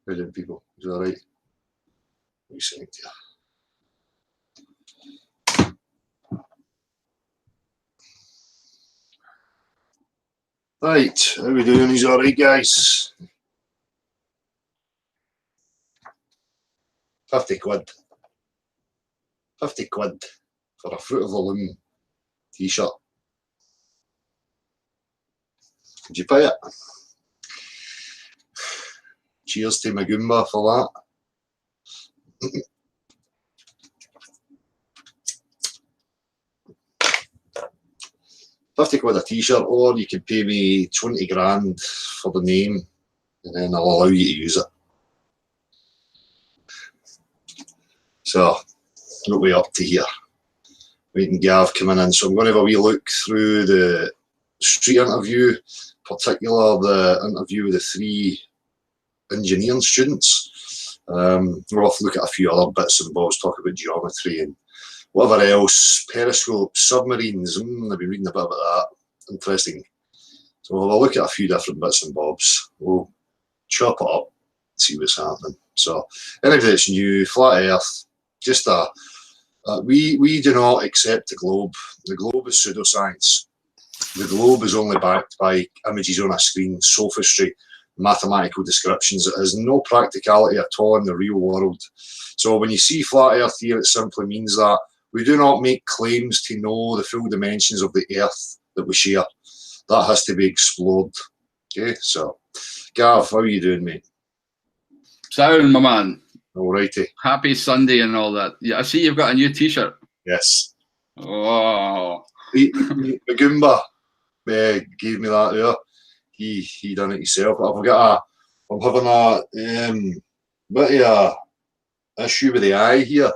How doing, people? Is that right? What are you saying to you? Right, how we doing? He's all right, guys. 50 quid. 50 quid for a Fruit of the Loom t-shirt. Did you pay it? Cheers to Magumba for that. 50 quid a t-shirt, or you can pay me 20 grand for the name, and then I'll allow you to use it. So, what are we up to here? Waiting Gav coming in. So I'm going to have a wee look through the street interview, particular the interview with the 3 engineering students. We'll have to look at a few other bits and bobs, talk about geometry and whatever else, periscopes, submarines. I've been reading a bit about that. Interesting. So we'll have a look at a few different bits and bobs. We'll chop it up, see what's happening. So anything that's new, flat Earth, just we do not accept the globe. The globe is pseudoscience. The globe is only backed by images on a screen, sophistry, mathematical descriptions. It has no practicality at all in the real world. So when you see flat Earth here, it simply means that we do not make claims to know the full dimensions of the Earth that we share. That has to be explored. Okay, so Gav, how are you doing, mate? Sound, my man. Alrighty. Happy Sunday and all that. Yeah, I see you've got a new t-shirt. Yes. Oh. Magumba gave me that there. He done it himself. I'm having a bit of a issue with the eye here.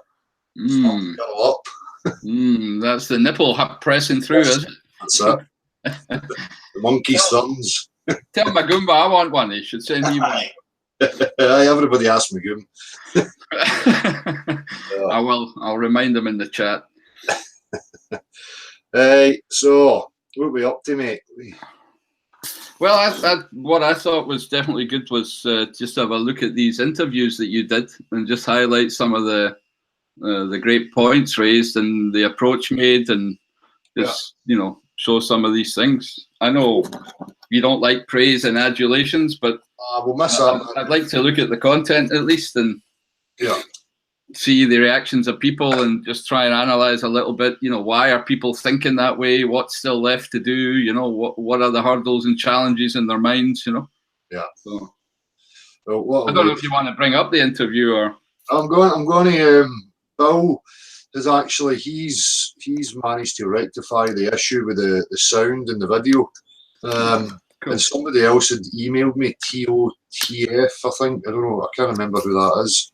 Up. That's the nipple pressing through, is it? That's it. The monkey's thumbs. Tell Magumba I want one. He should send me one. Everybody asks Magum. I will. I'll remind them in the chat. So what are we up to, mate? Well, what I thought was definitely good was just have a look at these interviews that you did and just highlight some of the great points raised and the approach made, and just show some of these things. I know you don't like praise and adulations, but we'll miss that. I'd like to look at the content at least and see the reactions of people and just try and analyze a little bit. Why are people thinking that way? What's still left to do? What are the hurdles and challenges in their minds? Yeah. So, well, I don't know if you want to bring up the interview or. I'm going to. Bill has actually he's managed to rectify the issue with the sound in the video. Cool. And somebody else had emailed me TOTF, I think. I don't know. I can't remember who that is.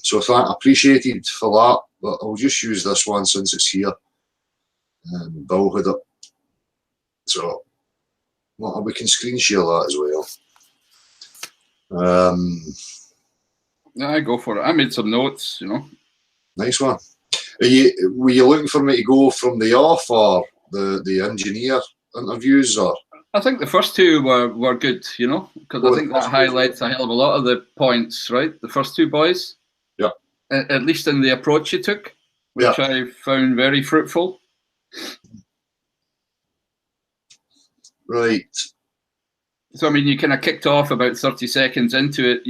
So I appreciated for that, but I'll just use this one since it's here. Bill had it. So we can screen share that as well. Yeah, go for it. I made some notes, Nice one. Were you looking for me to go from the off or the engineer interviews, or? I think the first two were good, because I think that highlights a hell of a lot of the points, right? The first two boys. Yeah. At least in the approach you took, which I found very fruitful. Right. So, I mean, you kind of kicked off about 30 seconds into it,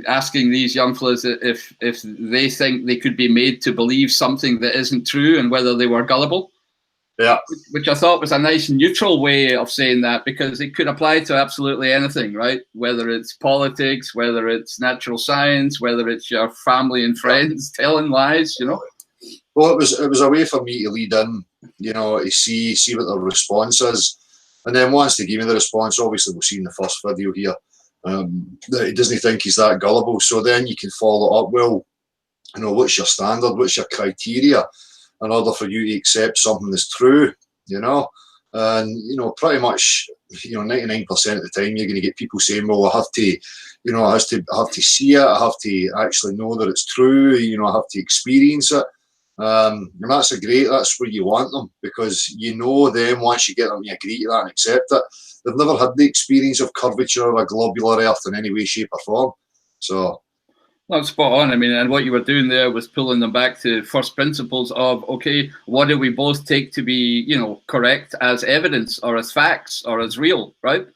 asking these young fellas if they think they could be made to believe something that isn't true and whether they were gullible. Yeah. Which I thought was a nice neutral way of saying that, because it could apply to absolutely anything, right? Whether it's politics, whether it's natural science, whether it's your family and friends telling lies, Well, it was a way for me to lead in, to see what their response is. And then once they give me the response, obviously we'll see in the first video here, that he doesn't think he's that gullible. So then you can follow up, well, what's your standard? What's your criteria in order for you to accept something that's true, And, pretty much, 99% of the time you're going to get people saying, well, I have to see it. I have to actually know that it's true. I have to experience it. And that's where you want them, because them once you get them to agree to that and accept it, they've never had the experience of curvature of a globular Earth in any way, shape, or form. So. Well, spot on. I mean, and what you were doing there was pulling them back to first principles of, okay, what do we both take to be, correct as evidence or as facts or as real, right?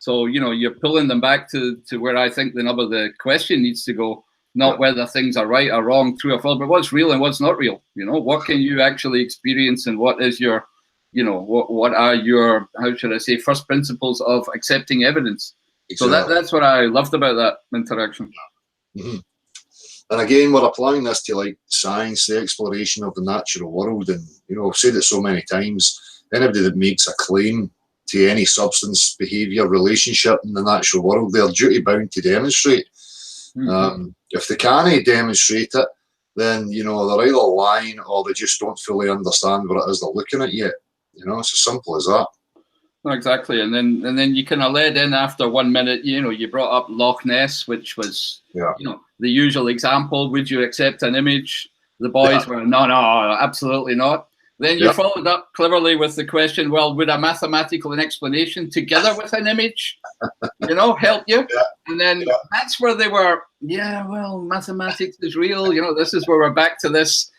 So, you're pulling them back to where I think the nub of the question needs to go, not whether things are right or wrong, true or false, but what's real and what's not real. What can you actually experience, and what is your, what are your, how should I say, first principles of accepting evidence? Exactly. So that's what I loved about that interaction. Mm-hmm. And again, we're applying this to like science, the exploration of the natural world. And, I've said it so many times, anybody that makes a claim to any substance, behaviour, relationship in the natural world, they're duty bound to demonstrate. Mm-hmm. If they can't demonstrate it, then, they're either lying or they just don't fully understand what it is they're looking at yet. It's as simple as that. Exactly, and then you kind of led in after 1 minute. You brought up Loch Ness, which was the usual example. Would you accept an image? The boys were no, absolutely not. Then you followed up cleverly with the question: well, would a mathematical explanation together with an image, help you? Yeah. And then that's where they were. Yeah, well, mathematics is real. This is where we're back to this.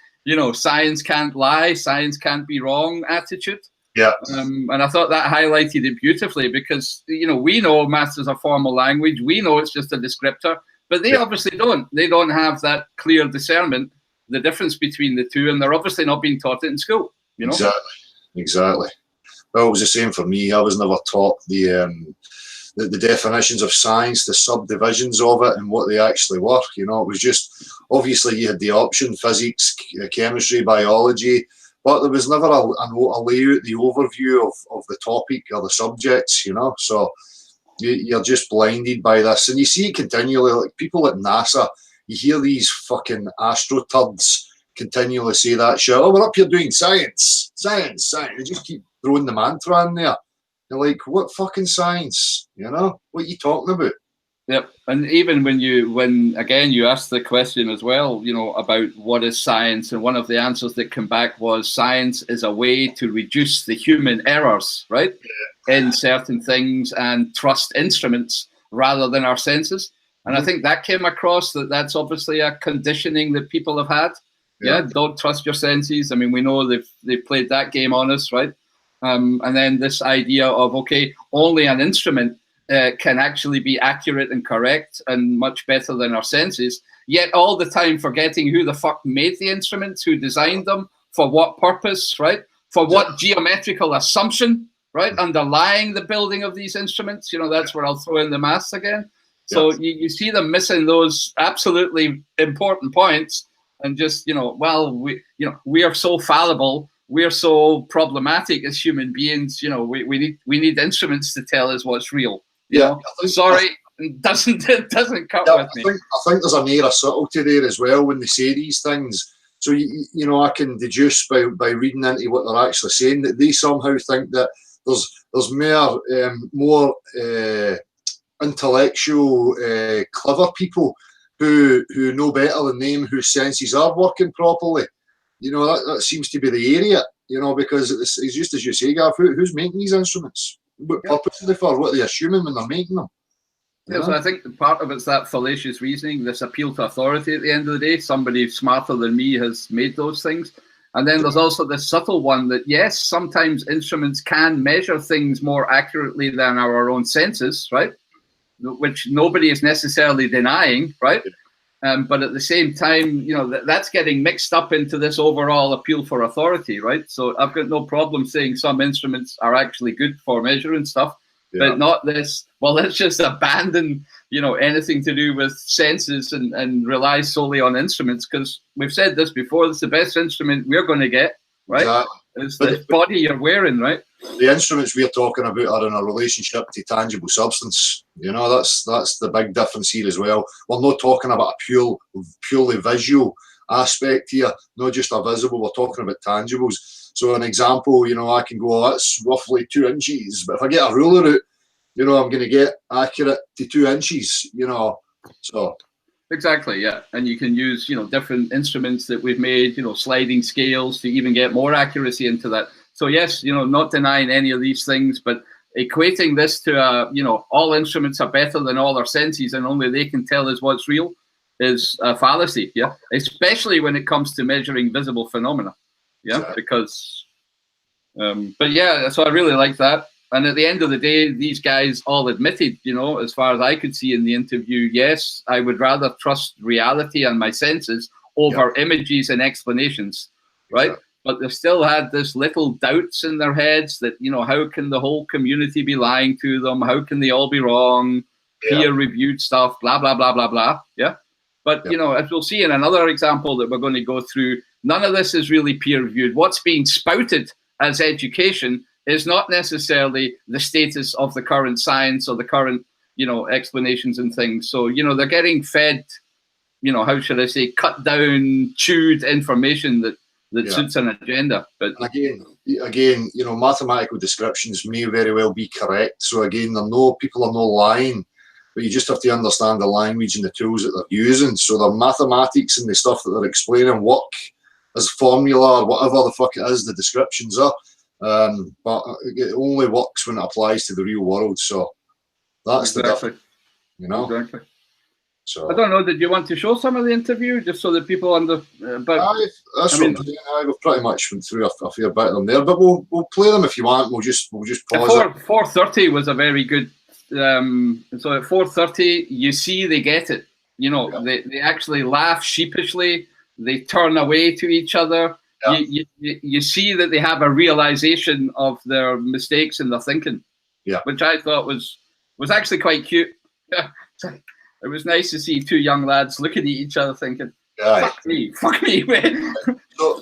Science can't lie, science can't be wrong attitude. Yeah. And I thought that highlighted it beautifully because, we know maths is a formal language. We know it's just a descriptor, but they obviously don't. They don't have that clear discernment, the difference between the two, and they're obviously not being taught it in school, Exactly. Well, it was the same for me. I was never taught the definitions of science, the subdivisions of it and what they actually were. It was just, obviously you had the option, physics, chemistry, biology, but there was never a layout, the overview of the topic or the subjects, so you're just blinded by this. And you see it continually, like people at NASA, you hear these fucking astroturds continually say that shit. Oh, we're up here doing science. They just keep throwing the mantra in there. You're like, what fucking science? What are you talking about? Yep, and even when again you asked the question as well, about what is science, and one of the answers that came back was science is a way to reduce the human errors, right, in certain things and trust instruments rather than our senses. And I think that came across that's obviously a conditioning that people have had. Yeah, don't trust your senses. I mean, we know they've played that game on us, right? And then this idea of only an instrument can actually be accurate and correct and much better than our senses, yet all the time forgetting who the fuck made the instruments, who designed them, for what purpose, right? For what geometrical assumption, right? Underlying the building of these instruments, that's where I'll throw in the maths again. So you see them missing those absolutely important points and just, we are so fallible. We're so problematic as human beings. We need instruments to tell us what's real. Sorry, it doesn't cut with me. I think there's an air of subtlety there as well when they say these things. So I can deduce by reading into what they're actually saying that they somehow think that there's more intellectual, clever people who know better than them, whose senses are working properly. That seems to be the area. Because it's just as you say, Gav, who's making these instruments? What purpose are they for? What are they assuming when they're making them? So I think part of it's that fallacious reasoning, this appeal to authority at the end of the day. Somebody smarter than me has made those things. And then there's also this subtle one that, yes, sometimes instruments can measure things more accurately than our own senses, right? Which nobody is necessarily denying, right? But at the same time, that's getting mixed up into this overall appeal for authority, right? So I've got no problem saying some instruments are actually good for measuring stuff, but not this, well, let's just abandon, anything to do with senses and rely solely on instruments, because we've said this before, it's the best instrument we're going to get, right? Exactly. It's the body you're wearing, right? The instruments we're talking about are in a relationship to tangible substance. That's the big difference here as well. We're not talking about a purely visual aspect here, not just a visible. We're talking about tangibles. So an example, I can go, that's roughly 2 inches, but if I get a ruler out, I'm going to get accurate to 2 inches. So. Exactly, yeah. And you can use, different instruments that we've made, sliding scales to even get more accuracy into that. So yes, not denying any of these things, but equating this to all instruments are better than all our senses and only they can tell us what's real is a fallacy. Yeah, especially when it comes to measuring visible phenomena. Yeah, because. But yeah, so I really like that. And at the end of the day, these guys all admitted, as far as I could see in the interview, yes, I would rather trust reality and my senses over images and explanations, right? Exactly. But they still had this little doubts in their heads that, how can the whole community be lying to them? How can they all be wrong? Peer-reviewed stuff, blah, blah, blah, blah, blah. Yeah. But, as we'll see in another example that we're going to go through, none of this is really peer-reviewed. What's being spouted as education is not necessarily the status of the current science or the current, explanations and things. So, they're getting fed, how should I say, cut down, chewed information that suits an agenda. But again, mathematical descriptions may very well be correct. So again, people are no lying, but you just have to understand the language and the tools that they're using. So the mathematics and the stuff that they're explaining work as formula or whatever the fuck it is the descriptions are, but it only works when it applies to the real world. So that's the difference, Exactly. So I don't know. Did you want to show some of the interview just so that people under? We've pretty much went through a fair bit of them there, but we'll play them if you want. We'll just pause it. 4:30 was a very good. So at 4:30, you see they get it. They actually laugh sheepishly. They turn away to each other. Yeah. You see that they have a realization of their mistakes in their thinking. Yeah, which I thought was actually quite cute. It was nice to see two young lads looking at each other thinking, fuck me.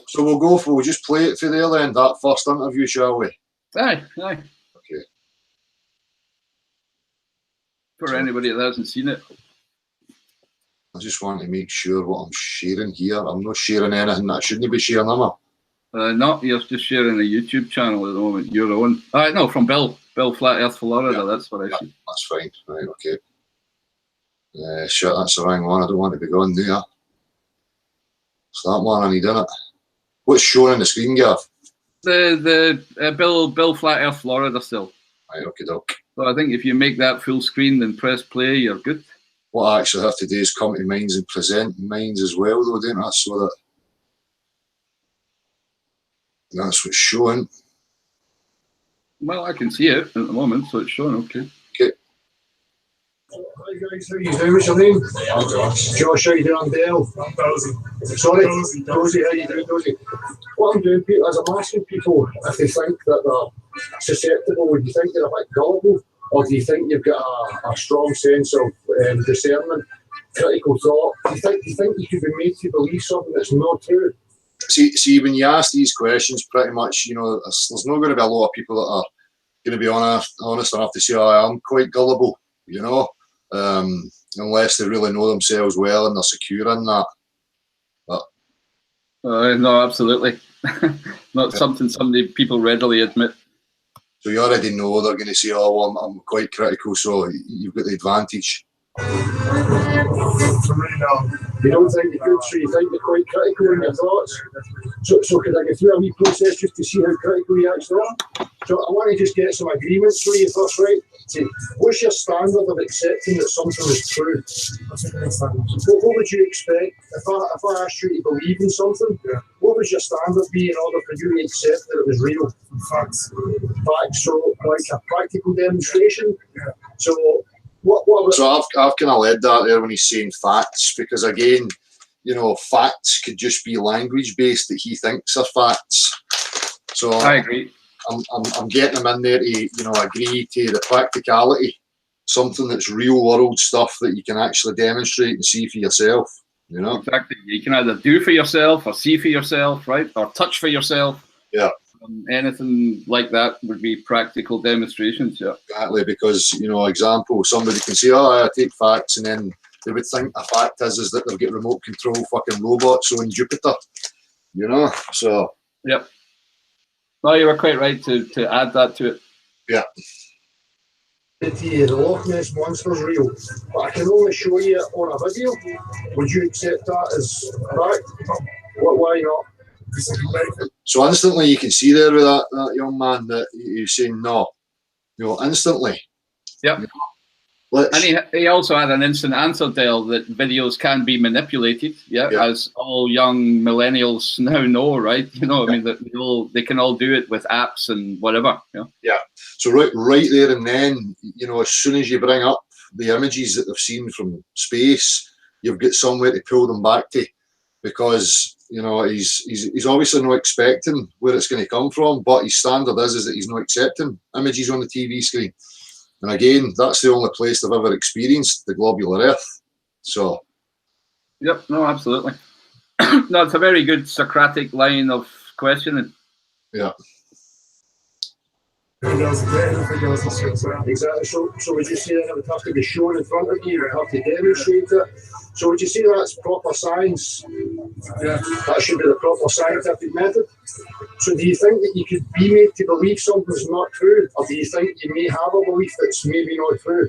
So we'll just play it for there then, that first interview, shall we? Aye. Okay. For anybody that hasn't seen it. I just want to make sure what I'm sharing here. I'm not sharing anything that I shouldn't be sharing, am I? No, you're just sharing a YouTube channel at the moment, your own. No, from Bill Flat Earth Florida, that's what I see. That's fine, right, okay. Shit, that's the wrong one. I don't want to be going there. It's that one I need, innit? What's showing on the screen, Gav? The Bill Flat Earth Florida still. Right, okay, doke. So I think if you make that full screen, then press play, you're good. What I actually have to do is come to Minds and present Minds as well, though, don't I? So that that's what's showing. Well, I can see it at the moment, so it's showing, okay. Okay. Hi guys, how you doing? What's your name? I'm Josh. Josh, how you doing? I'm Dale. I'm Dozy. Sorry? Dozy, how you doing, Dozy? What I'm doing, Peter, is I'm asking people if they think that they're susceptible. Do you think they're a bit gullible? Or do you think you've got a strong sense of discernment, critical thought? Do you think you could be made to believe something that's not true? See, when you ask these questions, pretty much, there's not going to be a lot of people that are going to be honest enough to say, I'm quite gullible, unless they really know themselves well and they're secure in that. But, no, absolutely. Not something people readily admit. So you already know they're going to say, I'm quite critical, so you've got the advantage. You don't think you're good, so you think you're quite critical in your thoughts. So could I go through a wee process just to see how critical you actually are? So I want to just get some agreements for you first, right? See, what's your standard of accepting that something is true? What would you expect if I asked you to believe in something? Yeah. What would your standard be in order for you to accept that it was real? Facts. So like a practical demonstration. Yeah. So So I've kind of led that there when he's saying facts, because again, facts could just be language based that he thinks are facts. So I agree. I'm getting him in there to agree to the practicality, something that's real world stuff that you can actually demonstrate and see for yourself. Exactly. You can either do for yourself or see for yourself, right? Or touch for yourself. Yeah. Anything like that would be practical demonstrations. Yeah. Exactly, because example, somebody can say, I take facts, and then they would think a fact is that they've got remote control fucking robots on Jupiter. So. Yep. No, you were quite right to add that to it. Yeah. The Loch Ness Monster's real, but I can only show you on a video. Would you accept that as fact? Why not? So instantly you can see there with that young man that he's saying no. instantly. Yep. And he also had an instant answer, Dale, that videos can be manipulated, as all young millennials now know, right? I mean, that they can all do it with apps and whatever. Yeah. So right there and then, as soon as you bring up the images that they've seen from space, you've got somewhere to pull them back to, because he's obviously not expecting where it's going to come from, but his standard is that he's not accepting images on the TV screen. And again, that's the only place they've ever experienced the globular Earth. So, yep, no, absolutely. No, it's a very good Socratic line of questioning. Yeah. Exactly. So would you say that it would have to be shown in front of you? You would have to demonstrate it. So would you say that's proper science? Yeah. That should be the proper scientific method. So do you think that you could be made to believe something's not true, or do you think you may have a belief that's maybe not true?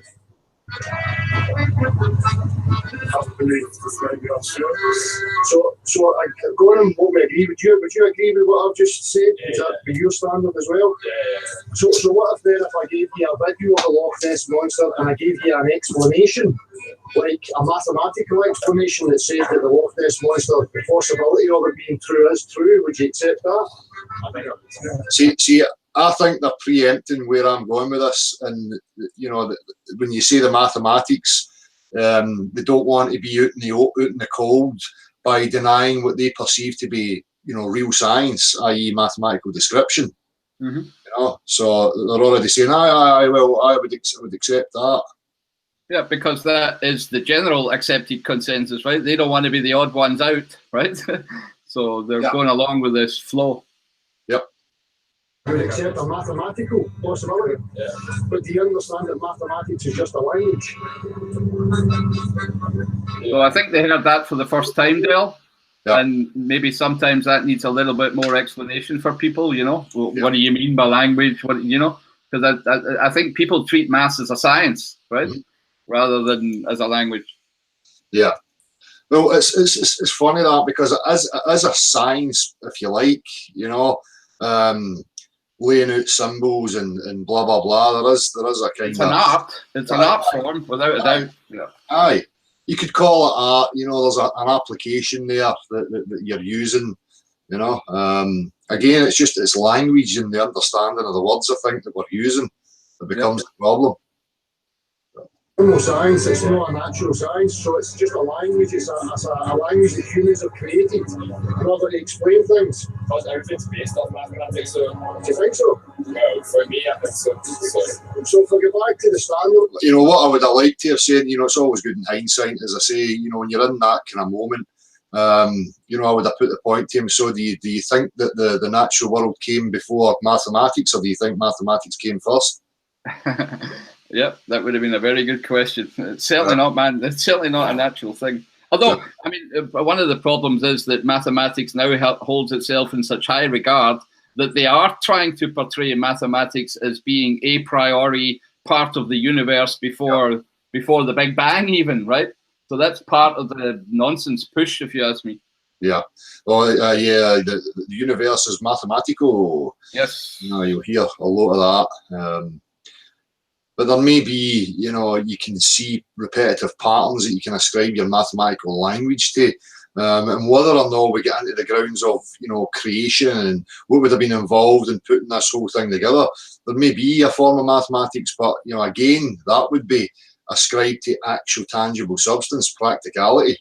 So I go on and what we agree. Would you agree with what I've just said? Is that be your standard as well? So what if then if I gave you a video of the Loch Ness Monster and I gave you an explanation, like a mathematical explanation that says that the Loch Ness Monster, the possibility of it being true is true, would you accept that? See, I think they're preempting where I'm going with this, and when you say the mathematics, they don't want to be out in the cold by denying what they perceive to be, real science, i.e., mathematical description. Mm-hmm. So they're already saying, I would accept that. Yeah, because that is the general accepted consensus, right? They don't want to be the odd ones out, right? So they're going along with this flow. Yep. I would accept a mathematical possibility, but do you understand that mathematics is just a language? Well, I think they heard that for the first time, Dale. Yep. And maybe sometimes that needs a little bit more explanation for people, What do you mean by language? Because I think people treat maths as a science, right? Mm-hmm. Rather than as a language. Yeah. Well, it's funny that, because as a science, if you like, laying out symbols and blah blah blah, there is a kind of art. It's an art form, without a doubt. Yeah. Aye, you could call it art. There's an application there that you're using. Again, it's language and the understanding of the words, I think, that we're using that becomes the problem. No science, it's not a natural science, so it's just a language. It's a language that humans have created in order to explain things. Because everything's based on mathematics, so. Do you think so? No, for me, I think so. So if we go back to the standard. What I would have liked to have said, it's always good in hindsight, as I say, when you're in that kind of moment, I would have put the point to him, so do you think that the natural world came before mathematics, or do you think mathematics came first? Yep, that would have been a very good question. It's certainly not, man. It's certainly not a natural thing. Although, I mean, one of the problems is that mathematics now holds itself in such high regard that they are trying to portray mathematics as being a priori part of the universe before the Big Bang, even, right? So that's part of the nonsense push, if you ask me. Yeah. Well, the universe is mathematical. Yes. You'll hear a lot of that. But there may be, you can see repetitive patterns that you can ascribe your mathematical language to. And whether or not we get into the grounds of, creation and what would have been involved in putting this whole thing together, there may be a form of mathematics, but, again, that would be ascribed to actual tangible substance, practicality.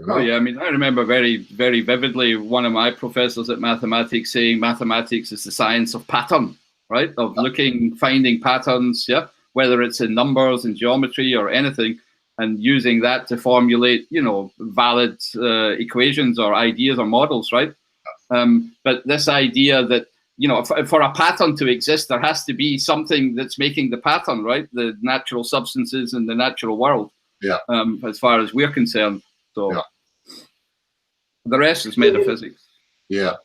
Oh, yeah. I mean, I remember very, very vividly one of my professors at mathematics saying mathematics is the science of pattern, right? Of finding patterns, whether it's in numbers and geometry or anything, and using that to formulate, valid equations or ideas or models, right? But this idea that, for a pattern to exist, there has to be something that's making the pattern, right? The natural substances in the natural world, as far as we're concerned. So the rest is metaphysics. Yeah.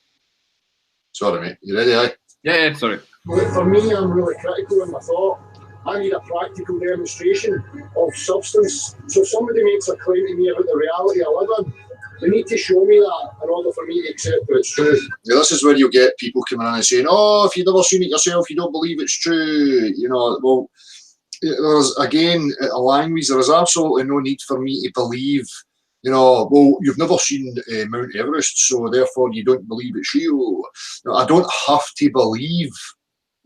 Sorry, mate. You ready, aye? Yeah, sorry. Well, for me, I'm really critical in my thought. I need a practical demonstration of substance. So if somebody makes a claim to me about the reality I live in, They need to show me that in order for me to accept that it's true. Yeah, this is where you get people coming in and saying, "Oh, if you've never seen it yourself, you don't believe it's true." You know, well, there's again a language. There is absolutely no need for me to believe. You know, well, you've never seen Mount Everest, so therefore you don't believe it's real. No, I don't have to believe.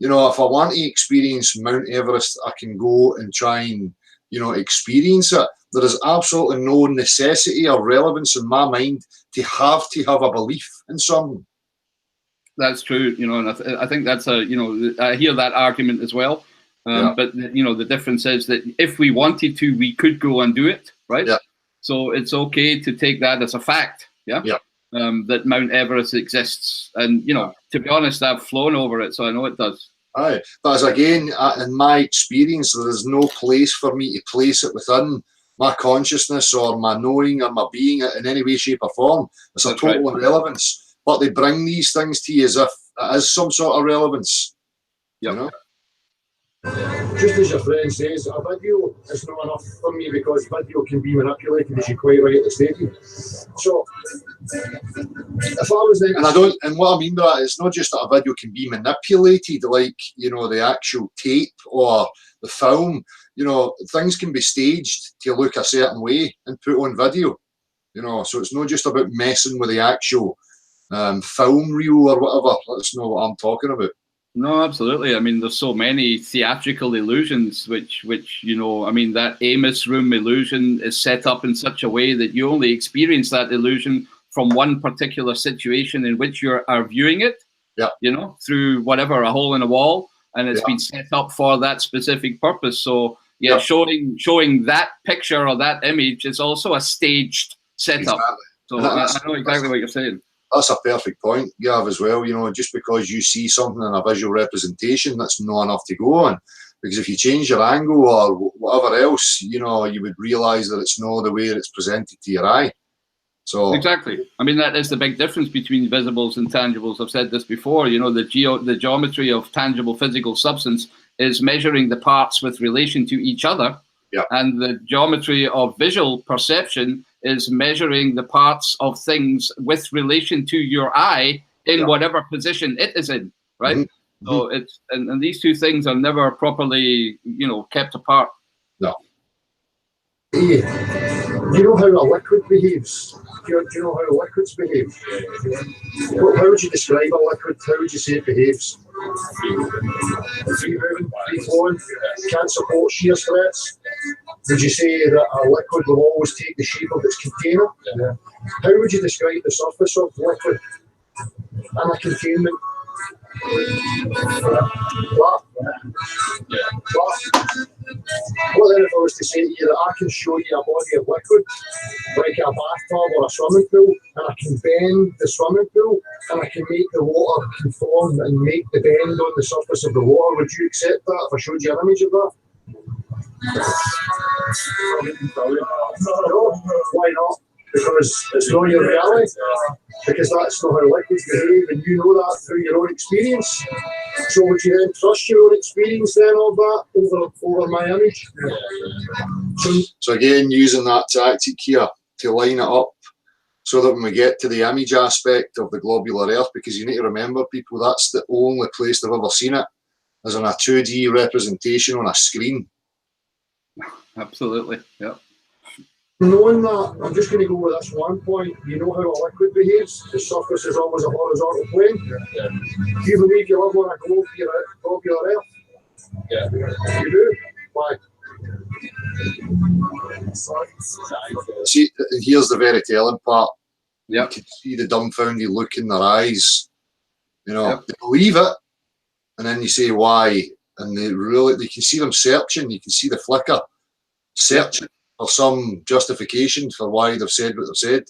You know, if I want to experience Mount Everest, I can go and try and, you know, experience it. There is absolutely no necessity or relevance in my mind to have a belief in something. That's true, you know, and I think that's you know, I hear that argument as well. But, you know, the difference is that if we wanted to, we could go and do it, right? Yeah. So it's okay to take that as a fact, that Mount Everest exists. And, you know, to be honest, I've flown over it, so I know it does. Aye. But as again, in my experience, there is no place for me to place it within my consciousness or my knowing or my being in any way, shape or form. It's a total irrelevance. But they bring these things to you as if it is some sort of relevance. Yep. You know? Just as your friend says, a video is not enough for me because video can be manipulated, as you quite rightly stated. So, if I was then, and what I mean by that is not just that a video can be manipulated, like, you know, the actual tape or the film. You know, things can be staged to look a certain way and put on video. You know, so it's not just about messing with the actual film reel or whatever. That's not what I'm talking about. No, absolutely. I mean, there's so many theatrical illusions, which you know, I mean, that Amos room illusion is set up in such a way that you only experience that illusion from one particular situation in which you are viewing it. Yeah. You know, through whatever, a hole in a wall, and it's been set up for that specific purpose. So yeah, showing that picture or that image is also a staged setup. Exactly. So I know exactly what you're saying. That's a perfect point, Gav, as well. You know, just because you see something in a visual representation, that's not enough to go on. Because if you change your angle or whatever else, you know, you would realise that it's not the way it's presented to your eye. So exactly. I mean, that is the big difference between visibles and tangibles. I've said this before. You know, the geometry of tangible physical substance is measuring the parts with relation to each other. Yeah. And the geometry of visual perception is measuring the parts of things with relation to your eye in whatever position it is in, right? Mm-hmm. So it's and these two things are never properly, you know, kept apart. No. Do you know how a liquid behaves? Do you know how liquids behave? How would you describe a liquid? How would you say it behaves? Free moving, free flowing, can't support shear stress. Would you say that a liquid will always take the shape of its container? Yeah. How would you describe the surface of liquid and a containment? Flat. Yeah. Flat. What then if I was to say to you that I can show you a body of liquid, like a bathtub or a swimming pool, and I can bend the swimming pool, and I can make the water conform and make the bend on the surface of the water, would you accept that if I showed you an image of that? No, why not? Because it's not your reality. Because that's not how liquids behave, and you know that through your own experience. So would you then trust your own experience then of that over my image? So again, using that tactic here to line it up so that when we get to the image aspect of the globular earth, because you need to remember, people, that's the only place they've ever seen it, is in a 2D representation on a screen. Absolutely, yeah. Knowing that, I'm just going to go with this one point. You know how a liquid behaves? The surface is always a horizontal plane. Yeah. Do you believe you live on a globular earth? Yeah. You do? Why? See, here's the very telling part. Yep. You can see the dumbfounded look in their eyes. You know, they believe it, and then you say why, and they can see them searching. You can see the flicker searching for some justification for why they've said what they've said.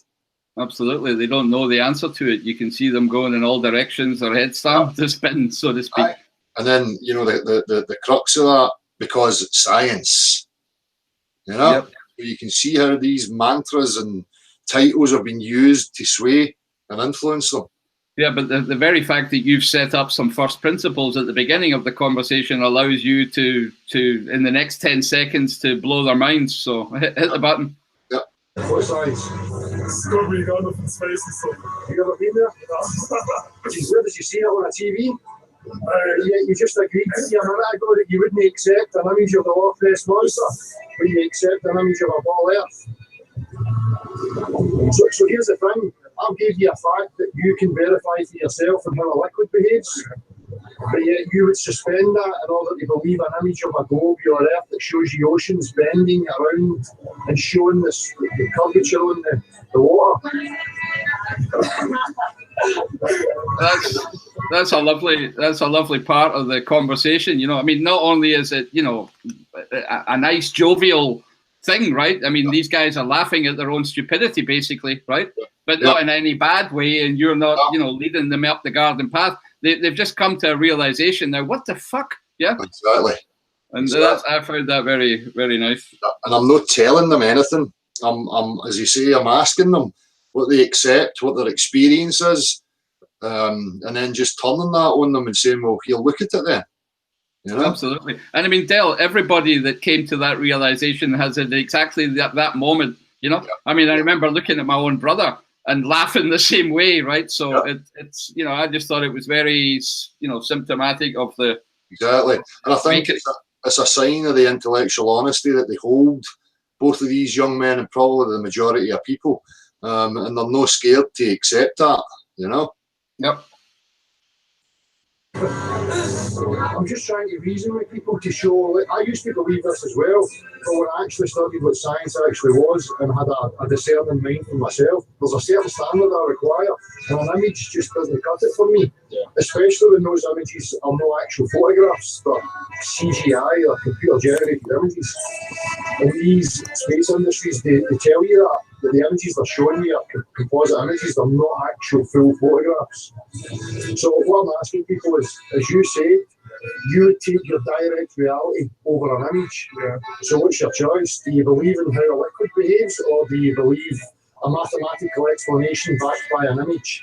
Absolutely, they don't know the answer to it. You can see them going in all directions. Their heads start to spin, so to speak. And then, you know, the crux of that, because it's science, you know, you can see how these mantras and titles have been used to sway and influence them. Yeah, but the very fact that you've set up some first principles at the beginning of the conversation allows you to in the next 10 seconds to blow their minds. So hit the button. Yeah. What size? Discovery gone up in space and stuff. You ever been there? Where did you see it on a TV? Yeah, you just agreed to me a minute ago that you wouldn't accept an image of the Loch Ness Monster, but you accept an image of a ball Earth. So here's the thing, I'll give you a fact that you can verify for yourself and how a liquid behaves, but yet you would suspend that in order to believe an image of a globe or Earth that shows the oceans bending around and showing the curvature on the water. That's a lovely part of the conversation. I mean, not only is it a nice jovial thing, right? I mean, these guys are laughing at their own stupidity, basically, right? But not in any bad way, and you're not, leading them up the garden path. They've just come to a realization now. What the fuck? Yeah, exactly. And I found that very, very nice. And I'm not telling them anything. I'm, as you say, I'm asking them what they accept, what their experience is, and then just turning that on them and saying, "Well, here, look at it then." Absolutely. And I mean, Dale, everybody that came to that realization has it exactly that moment. I mean, I remember looking at my own brother and laughing the same way, right? So it's I just thought it was very symptomatic of the exactly. And I think it's a sign of the intellectual honesty that they hold, both of these young men and probably the majority of people, and they're not scared to accept that. Yep. I'm just trying to reason with people to show. I used to believe this as well, but when I actually studied what science actually was and had a discerning mind for myself, there's a certain standard I require, and an image just doesn't cut it for me. Especially when those images are no actual photographs, but CGI or computer-generated images. And these space industries, they tell you that the images they're showing you are composite images, they're not actual full photographs. So what I'm asking people is, as you say, you would take your direct reality over an image. So what's your choice? Do you believe in how a liquid behaves, or do you believe a mathematical explanation backed by an image?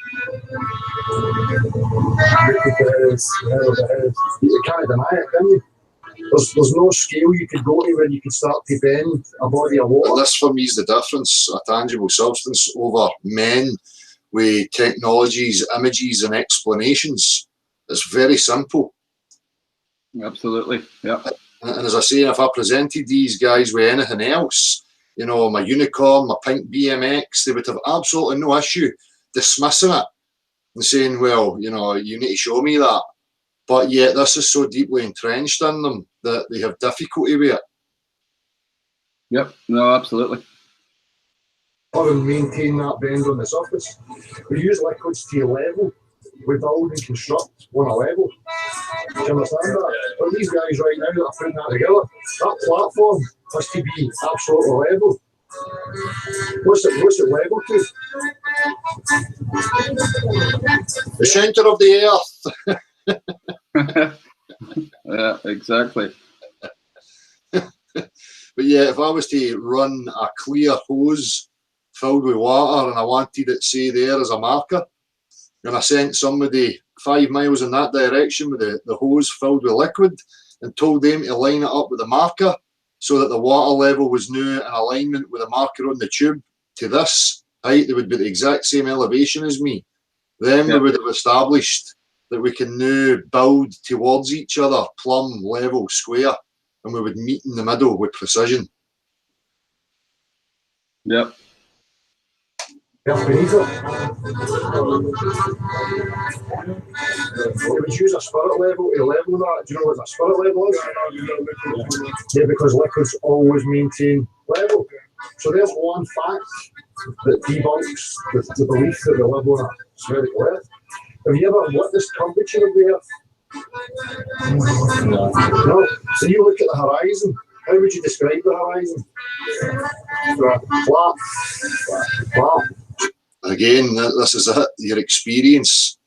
You can't deny it, can you? There's no scale you could go to where you could start to bend a body of water. And this for me is the difference, a tangible substance over men with technologies, images and explanations. It's very simple. Absolutely, yeah. And as I say, if I presented these guys with anything else, my unicorn, my pink BMX, they would have absolutely no issue dismissing it and saying, well, you need to show me that. But yet this is so deeply entrenched in them that they have difficulty with it. Yep, no, absolutely. Or maintain that bend on the surface. We use liquids to level. We build and construct on a level. Do you understand that? But these guys right now that are putting that together, that platform has to be absolutely level. What's it level to? The centre of the earth. Yeah, exactly. But yeah, if I was to run a clear hose filled with water and I wanted it, say, there as a marker, and I sent somebody 5 miles in that direction with the hose filled with liquid and told them to line it up with the marker so that the water level was now in alignment with the marker on the tube to this height, they would be the exact same elevation as me. Then we would have established that we can now build towards each other, plumb, level, square, and we would meet in the middle with precision. Yep. We would use a spirit level to level that. Do you know what a spirit level is? Yeah, because liquids always maintain level. So there's one fact that debunks the belief that we live on a spherical Earth. Have you ever witnessed curvature of the Earth? No. So you look at the horizon. How would you describe the horizon? Flat. Again, this is it, your experience,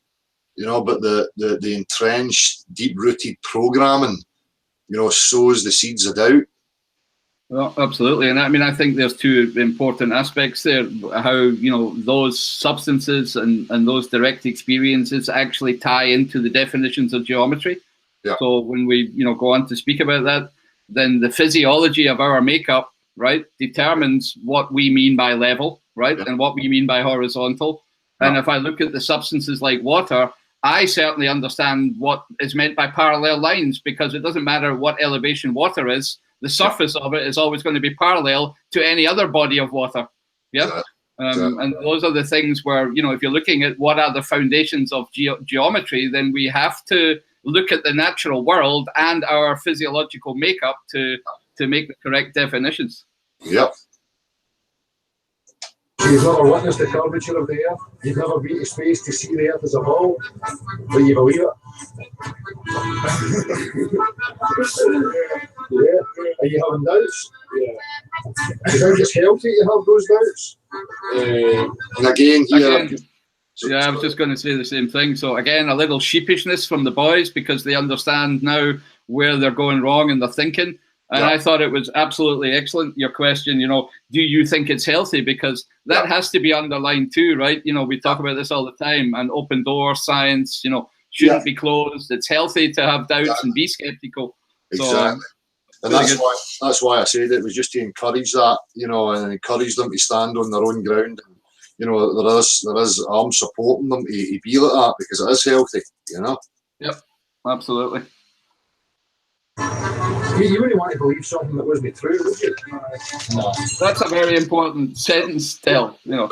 but the entrenched, deep-rooted programming, sows the seeds of doubt. Well, absolutely. And I mean, I think there's two important aspects there, how, those substances and those direct experiences actually tie into the definitions of geometry. Yeah. So when we, go on to speak about that, then the physiology of our makeup, right, determines what we mean by level, right? And what we mean by horizontal. And if I look at the substances like water, I certainly understand what is meant by parallel lines, because it doesn't matter what elevation water is, the surface of it is always going to be parallel to any other body of water. Yeah. And those are the things where, you know, if you're looking at what are the foundations of geometry, then we have to look at the natural world and our physiological makeup to make the correct definitions. Yep. So you've never witnessed the curvature of the Earth. You've never been to space to see the Earth as a ball, but you believe it. Yeah. Are you having doubts? Yeah. Do you think it's healthy to have those doubts? And again, here. Yeah, I was just going to say the same thing. So again, a little sheepishness from the boys, because they understand now where they're going wrong in their thinking. And I thought it was absolutely excellent, your question, you know, do you think it's healthy? Because that has to be underlined too, right? You know, we talk about this all the time, and open door science, you know, shouldn't be closed. It's healthy to have doubts and be skeptical. Exactly. So, and that's why I said it was just to encourage that, you know, and encourage them to stand on their own ground. And, you know, there is I'm supporting them to be like that, because it is healthy, you know. Yep, absolutely. You wouldn't want to believe something that wasn't true, would you? No. That's a very important sentence still, you know.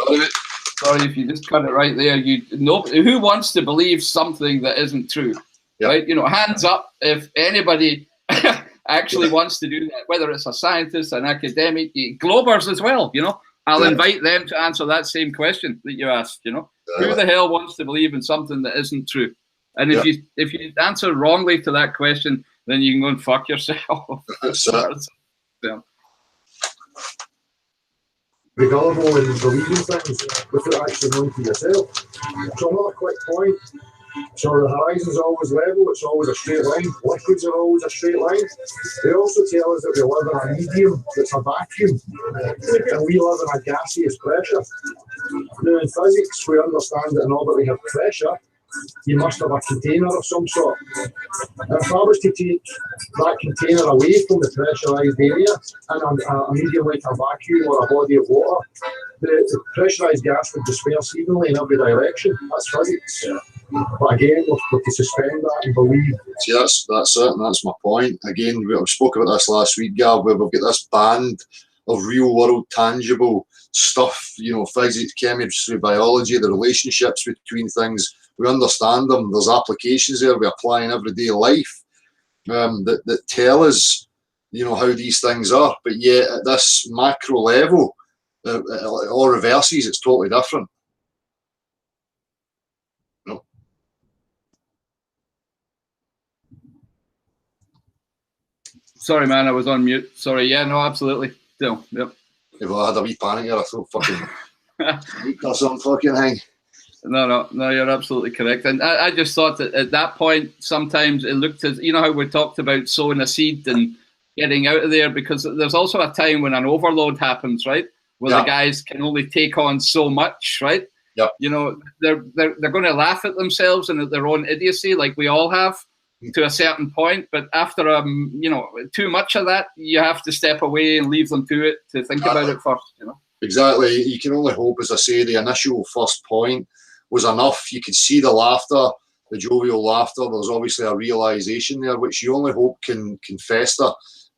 Sorry if you just cut it right there. Who wants to believe something that isn't true? Right? You know, hands up if anybody actually wants to do that, whether it's a scientist, an academic, Globers as well, you know. I'll invite them to answer that same question that you asked, you know. Who the hell wants to believe in something that isn't true? And if you answer wrongly to that question, then you can go and fuck yourself. Be gullible and believing things without actually knowing for yourself. So another quick point. So the horizon's always level, it's always a straight line. Liquids are always a straight line. They also tell us that we live in a medium that's a vacuum, and we live in a gaseous pressure. Now in physics, we understand that in order to have pressure, you must have a container of some sort. And if I was to take that container away from the pressurised area and a medium like a vacuum or a body of water, the pressurised gas would disperse evenly in every direction. That's physics. But again, we're to suspend that and believe. See, that's it, and that's my point. Again, we spoke about this last week, Gav, where we've got this band of real world tangible stuff, you know, physics, chemistry, biology, the relationships between things. We understand them. There's applications there we apply in everyday life that tell us, you know, how these things are. But yet at this macro level, it all reverses. It's totally different. No. Sorry, man, I was on mute. Sorry. Yeah, no, absolutely. Still, yep. If I had a wee panic here, I thought fucking or some fucking thing. No, you're absolutely correct. And I just thought that at that point, sometimes it looked as, you know how we talked about sowing a seed and getting out of there, because there's also a time when an overload happens, right? Where the guys can only take on so much, right? Yeah. You know, they're going to laugh at themselves and at their own idiocy, like we all have, to a certain point. But after, you know, too much of that, you have to step away and leave them to it, to think about it first, you know? Exactly. You can only hope, as I say, the initial first point was enough. You could see the laughter, the jovial laughter. There's obviously a realization there, which you only hope can fester,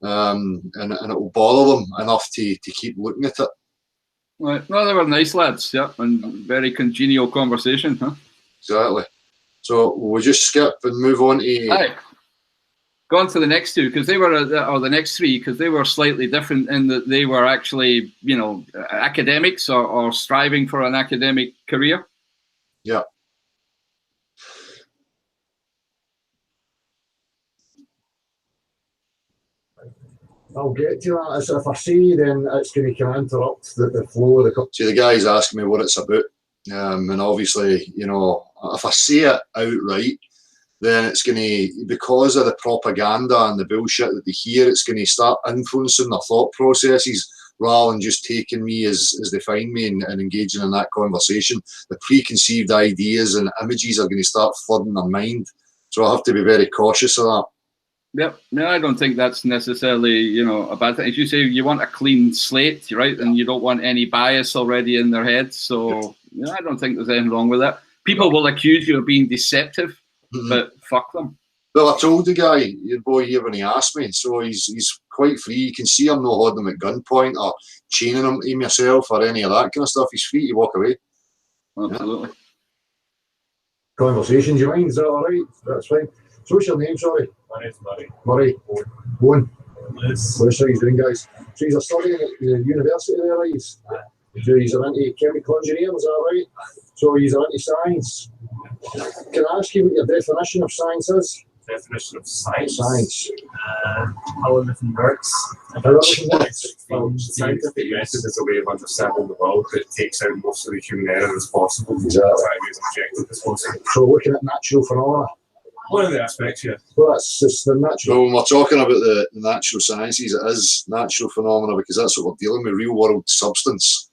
and it will bother them enough to keep looking at it. Right. No, they were nice lads, yeah, and very congenial conversation, huh? Exactly. So we'll just skip and move on to. Aye. Go on to the next two, because they were, or the next three, because they were slightly different in that they were actually, you know, academics or striving for an academic career. Yeah. I'll get to that. So if I say, then it's going to interrupt the flow of the. See, the guy's asking me what it's about, and obviously, you know, if I say it outright, then it's going to, because of the propaganda and the bullshit that they hear, it's going to start influencing their thought processes rather than just taking me as they find me and engaging in that conversation. The preconceived ideas and images are going to start flooding their mind. So I have to be very cautious of that. Yep. No, I don't think that's necessarily, a bad thing. As you say, you want a clean slate, right? And you don't want any bias already in their heads. So, I don't think there's anything wrong with that. People will accuse you of being deceptive, but fuck them. Well, I told the guy, your boy here, when he asked me, so he's quite free. You can see I'm not holding him at gunpoint or chaining him to myself or any of that kind of stuff. He's free to walk away. Absolutely. Conversation, do you mind? Is that all right? That's fine. So what's your name, sorry? My name's Murray. Murray. Owen. Liz. Liz, how you doing, guys? So he's studying at the university there, right? He's into chemical engineering, is that right? So he's into science. Can I ask you what your definition of science is? Definition of science. Science. How everything works. How everything works. Scientific method is a way of understanding the world that takes out most of the human error as possible. Exactly. Try to be as objective as possible. So looking at natural phenomena. One of the aspects, yeah. Well, that's just the natural. No, when we're talking about the natural sciences, it is natural phenomena because that's what we're dealing with, real world substance.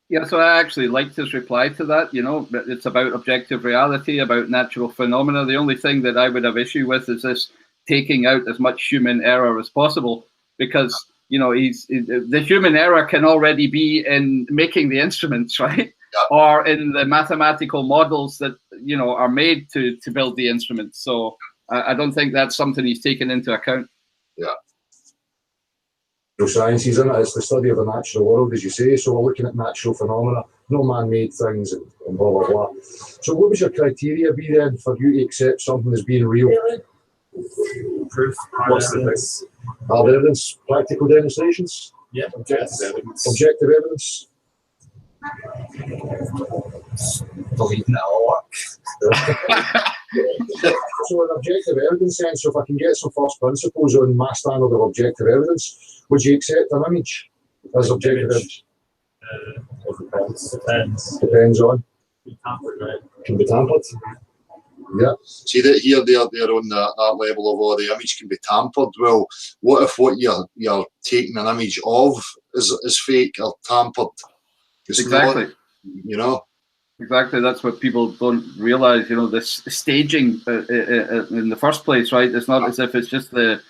Yeah, so I actually liked his reply to that. It's about objective reality, about natural phenomena. The only thing that I would have issue with is this taking out as much human error as possible, because the human error can already be in making the instruments, right? Yeah. Or in the mathematical models that are made to build the instruments. So I don't think that's something he's taken into account. Yeah. Sciences, isn't it? It's the study of the natural world, as you say. So we're looking at natural phenomena, no man-made things, and blah blah blah. So what would your criteria be then for you to accept something as being real? Proof. What's the thing? Hard evidence, practical demonstrations, Yeah, objective evidence. objective evidence. Believing it all work. So an objective evidence then, so if I can get some first principles on my standard of objective evidence, would you accept an image as objective evidence? Depends. Depends on. Tampered, right? Can be tampered. Yeah. See that here, they're on that level of, the image can be tampered. Well, what if what you're taking an image of is fake or tampered? It's Exactly. not, Exactly. That's what people don't realize. This staging in the first place, right? It's not as if it's just the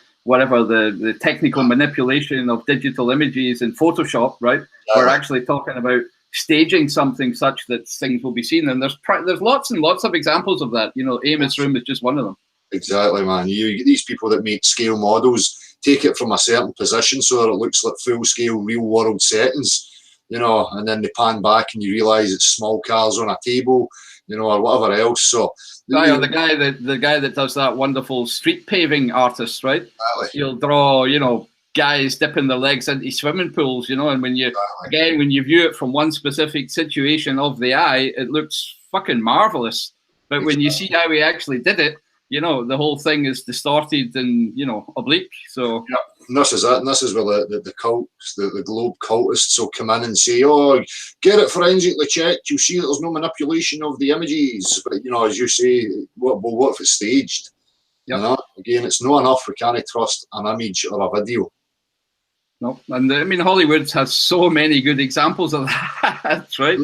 technical manipulation of digital images in Photoshop, right? Yeah. We're actually talking about staging something such that things will be seen, and there's lots and lots of examples of that. Amos Room is just one of them. Exactly, man. You get these people that make scale models, take it from a certain position so that it looks like full scale, real world settings. And then they pan back and you realise it's small cars on a table, or whatever else. So the guy that does that wonderful street paving artist, right? Exactly. He'll draw, guys dipping their legs into swimming pools, and when you when you view it from one specific situation of the eye, it looks fucking marvelous. But when you see how he actually did it, the whole thing is distorted and oblique. So yeah. And this is it, and this is where the cults, the globe cultists will come in and say, "Oh, get it forensically checked. You'll see that there's no manipulation of the images." But as you say, what if it's staged? Yep. Again, it's not enough. We can't trust an image or a video. No, and Hollywood has so many good examples of that, right?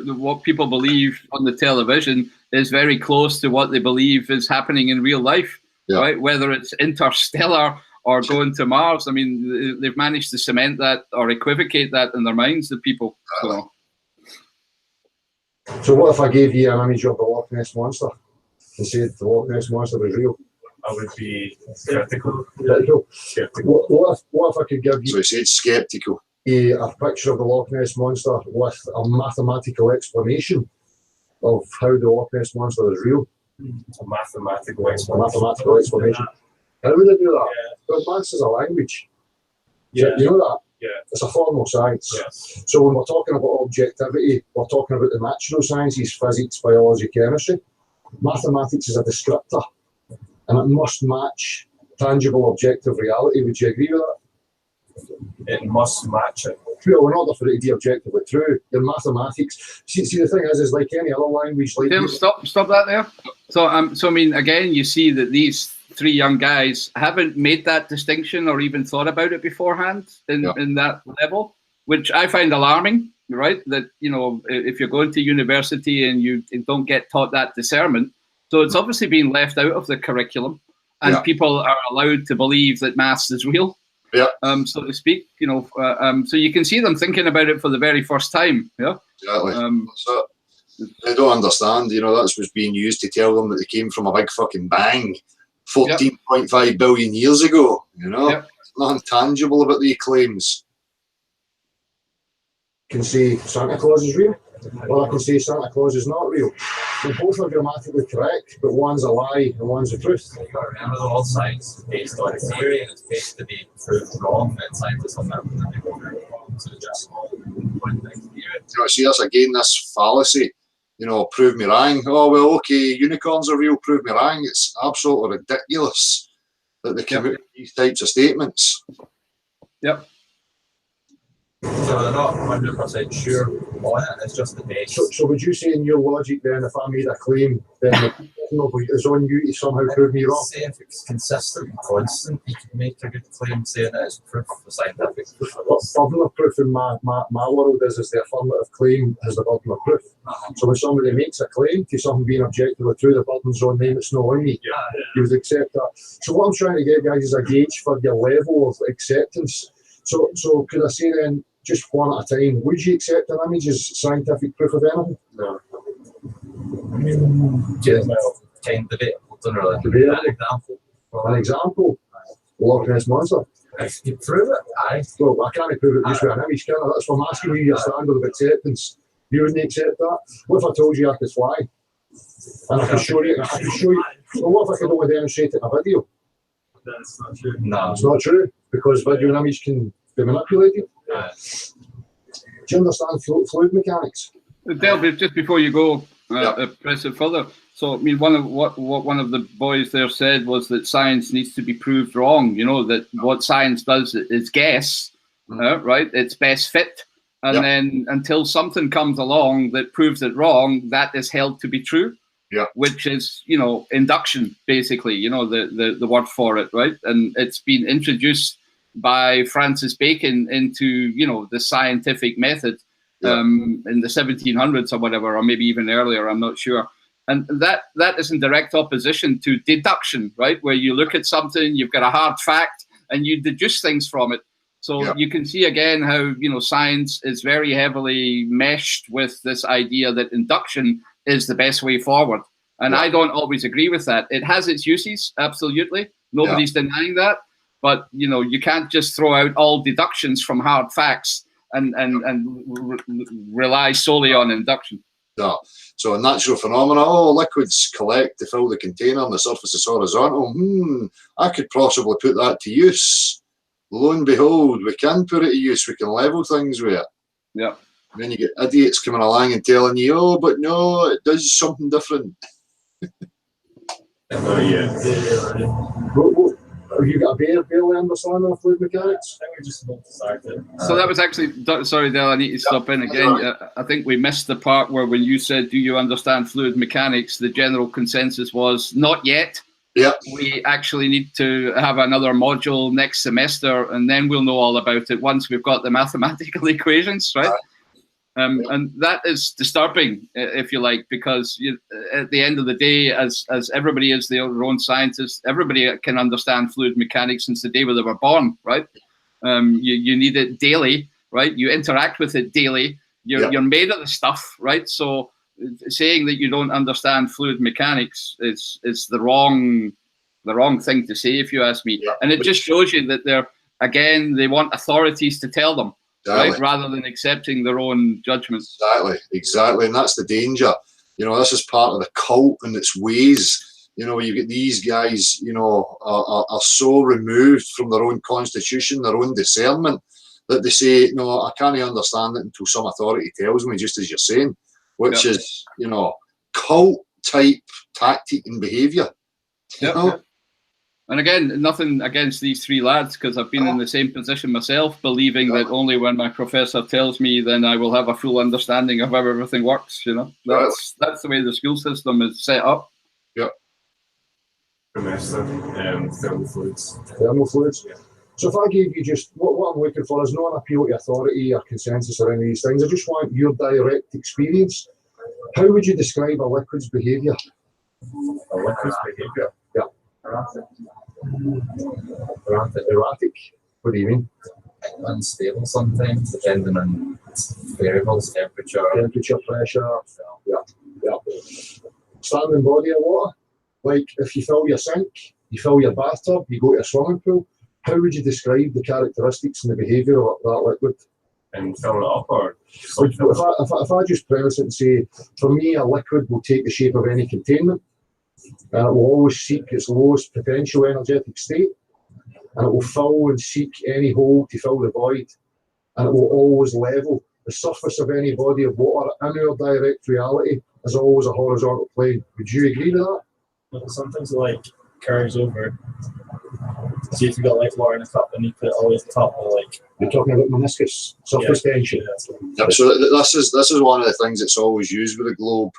What people believe on the television is very close to what they believe is happening in real life, right? Whether it's interstellar or going to Mars, they've managed to cement that or equivocate that in their minds, the people. So what if I gave you an image of the Loch Ness Monster and said the Loch Ness Monster was real? I would be skeptical. What if I could give you... So he said skeptical. A picture of the Loch Ness Monster with a mathematical explanation of how the Loch Ness Monster is real? A mathematical explanation. A mathematical explanation. How would I do that? Well, maths is a language. Yeah. You know that? Yeah. It's a form of science. Yes. So when we're talking about objectivity, we're talking about the natural sciences, physics, biology, chemistry. Mathematics is a descriptor, and it must match tangible, objective reality. Would you agree with that? It must match it. Well, in order for it to be objectively true, the mathematics. See, the thing is like any other language. Like Stop that there. So again, you see that these three young guys haven't made that distinction or even thought about it beforehand in that level, which I find alarming. Right? That if you're going to university and you don't get taught that discernment, so it's obviously being left out of the curriculum. and people are allowed to believe that maths is real, so to speak. So you can see them thinking about it for the very first time. Yeah, exactly. So they don't understand. That's what's being used to tell them that they came from a big fucking bang 14.5 billion years ago. Nothing tangible about the claims. Can say Santa Claus is real, or I can say Santa Claus is not real. They both are grammatically correct, but one's a lie and one's the truth. You've got to remember that all science is based on theory, and it's based to be proved wrong, and scientists on that they go very wrong. So just one thing here. See, that's again this fallacy. Prove me wrong. Oh well, okay, unicorns are real. Prove me wrong. It's absolutely ridiculous that they come out with these types of statements. Yep. So they're not 100% sure on it, it's just the base. So would you say in your logic then, if I made a claim, then it's on you to somehow prove me wrong? Say if it's consistent and constant, you can make a good claim saying that it's proof for scientific. What burden of proof in my world is the affirmative claim has the burden of proof. So when somebody makes a claim to something being objectively true, the burden's on them, it's not on me. You would accept that. So what I'm trying to get, guys, is a gauge for your level of acceptance. So could I say then, just one at a time, would you accept an image as scientific proof of anything? No. Well, kind of debatable, don't really. An example. An example? Loch Ness Monster. If you prove it, aye. Well, I can't prove it just with an image, can I? That's what I'm asking you, your standard of acceptance. You wouldn't accept that? What if I told you I could fly? And I could show you, well, what if I could only demonstrate it in a video? That's not true. No. It's not true, because video and image can be manipulated. Do you understand fluid mechanics? Delby, just before you go, press it further. So, I mean, one of the boys there said was that science needs to be proved wrong. That what science does is guess, right? It's best fit, and then until something comes along that proves it wrong, that is held to be true. Yeah, which is induction, basically. The word for it, right? And it's been introduced by Francis Bacon into the scientific method in the 1700s or whatever, or maybe even earlier, I'm not sure. And that is in direct opposition to deduction, right? Where you look at something, you've got a hard fact, and you deduce things from it. So you can see again how science is very heavily meshed with this idea that induction is the best way forward. And I don't always agree with that. It has its uses, absolutely. Nobody's denying that. But you can't just throw out all deductions from hard facts and rely solely on induction. No. So a natural phenomena, liquids collect to fill the container and the surface is horizontal. I could possibly put that to use. Lo and behold, we can put it to use. We can level things with it. Yeah. And then you get idiots coming along and telling you, but no, it does something different. Have you got a barely understanding of fluid mechanics? I think we just about to start it. So that was actually, sorry Del, I need to stop in again. I think we missed the part where when you said, do you understand fluid mechanics? The general consensus was not yet. Yeah. We actually need to have another module next semester, and then we'll know all about it once we've got the mathematical equations, right? And that is disturbing, if you like, because at the end of the day, as everybody is their own scientist, everybody can understand fluid mechanics since the day when they were born, right? You need it daily, right? You interact with it daily. You're made of the stuff, right? So saying that you don't understand fluid mechanics is the wrong thing to say, if you ask me. And it just shows you that they want authorities to tell them. Right, rather than accepting their own judgments. Exactly, and that's the danger. This is part of the cult and its ways. You get these guys, are so removed from their own constitution, their own discernment, that they say, no, I can't understand it until some authority tells me, just as you're saying, which is, cult type tactic and behaviour. And again, nothing against these three lads, because I've been in the same position myself, believing that only when my professor tells me, then I will have a full understanding of how everything works. That's the way the school system is set up. Thermal fluids. Thermal fluids. So if I gave you just what I'm looking for is not an appeal to authority or consensus or any of these things. I just want your direct experience. How would you describe a liquid's behaviour? A liquid's behaviour. Erratic? What do you mean? Unstable sometimes, depending on variables, temperature, Pressure. Yeah. Standing body of water. Like if you fill your sink, you fill your bathtub, you go to a swimming pool. How would you describe the characteristics and the behaviour of that liquid? And fill it up, or If I just premise it and say, for me, a liquid will take the shape of any containment, and it will always seek its lowest potential energetic state, and it will fill and seek any hole to fill the void, and it will always level. The surface of any body of water in our direct reality is always a horizontal plane. Would you agree with that? But sometimes it like curves over. See if you got like water in a cup and you put it always on top of like. You're talking about meniscus, surface tension. Yep, so this is one of the things that's always used with the globe.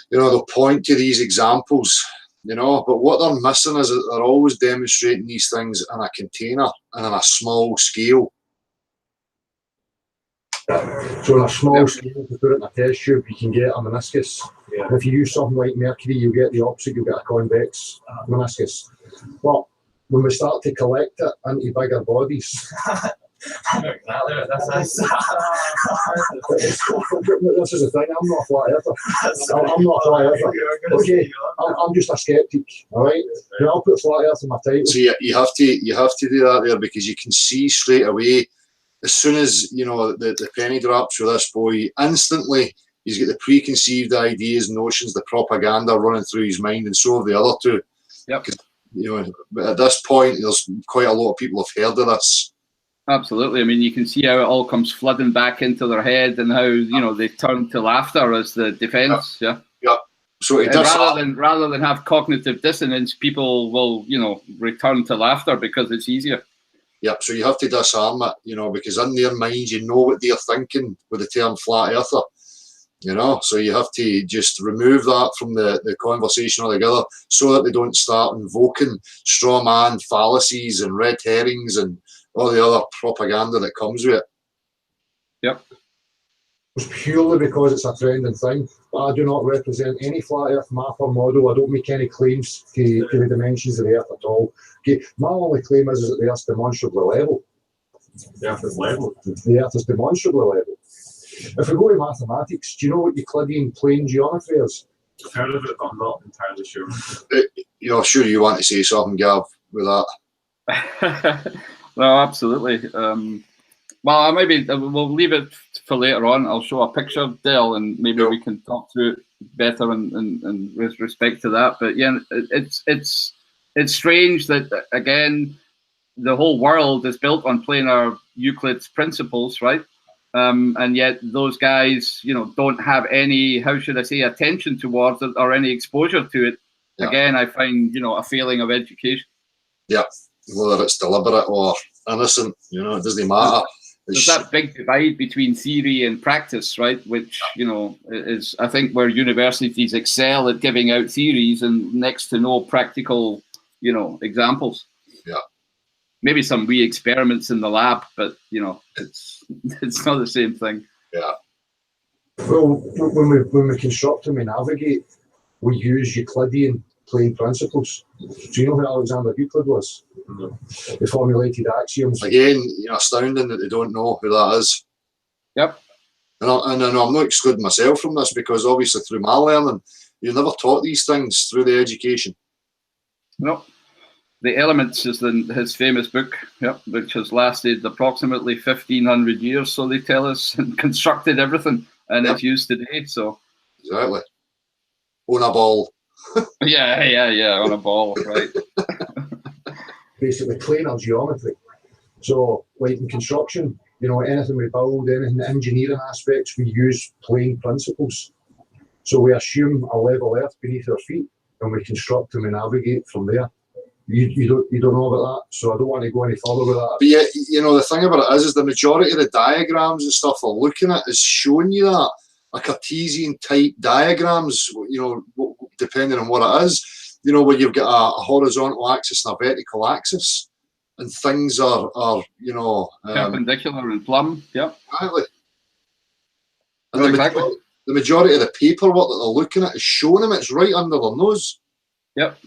You know, they'll point to these examples, you know, but what they're missing is that they're always demonstrating these things in a container and on a small scale. So on a small scale, to put it in a test tube, you can get a meniscus. Yeah. If you use something like mercury, you get the opposite, you get a convex meniscus. But when we start to collect it into bigger bodies, I know exactly what this is. this is the thing, I'm not a flat earther. I'm not a flat earther. Okay, I'm just a skeptic, all right? And I'll put flat earth in my title. So you have to do that there, because you can see straight away, as soon as, you know, the penny drops for this boy, instantly he's got the preconceived ideas, notions, the propaganda running through his mind, and so have the other two. Yep. You know, but at this point, there's quite a lot of people have heard of this. Absolutely. I mean, you can see how it all comes flooding back into their head, and how, you know, they turn to laughter as the defense. Yeah. So it does rather than have cognitive dissonance, people will, you know, return to laughter because it's easier. Yep, so you have to disarm it, you know, because in their minds, you know what they're thinking with the term flat earther, you know, so you have to just remove that from the conversation altogether, so that they don't start invoking straw man fallacies and red herrings and all the other propaganda that comes with it. Yep. It's purely because it's a trending thing. But I do not represent any flat earth map or model. I don't make any claims to the dimensions of the earth at all. Okay, my only claim is that the earth's demonstrably level. the earth is level. The earth is demonstrably level. If we go to mathematics, do you know what Euclidean plane geometry is? I've heard of it, but I'm not entirely sure. You're sure you want to say something, Gav, with that? No, absolutely. Well, maybe we'll leave it for later on. I'll show a picture, Dale, and maybe we can talk through it better and with respect to that. But yeah, it's strange that, again, the whole world is built on planar Euclid's principles, right? And yet those guys, you know, don't have any, how should I say, attention towards it or any exposure to it. Yeah. Again, I find, you know, a failing of education. Yeah, whether it's deliberate or innocent, you know, it doesn't matter. There's that big divide between theory and practice, right? Which, you know, is, I think, where universities excel at giving out theories and next to no practical, you know, examples. Yeah. Maybe some wee experiments in the lab, but, you know, it's not the same thing. Yeah. Well, when we construct and we navigate, we use Euclidean plane principles. Do you know who Alexander Euclid was? No. They formulated axioms. Again, you know, astounding that they don't know who that is. Yep. And I'm not excluding myself from this, because obviously through my learning, you're never taught these things through the education. No. The Elements is his famous book, which has lasted approximately 1,500 years, so they tell us, and constructed everything, and it's used today. So exactly. On a ball. yeah, on a ball, right. Basically, planar geometry. So, like in construction, you know, anything we build, anything engineering aspects, we use plane principles. So we assume a level earth beneath our feet, and we construct and we navigate from there. You don't know about that, so I don't want to go any further with that. But yeah, you know, the thing about it is the majority of the diagrams and stuff they're looking at is showing you that. A Cartesian type diagrams, you know, depending on what it is, you know, where you've got a horizontal axis and a vertical axis, and things are you know, perpendicular and plumb. Yeah, exactly. And the majority of the paperwork that they're looking at is showing them it's right under their nose. Yep.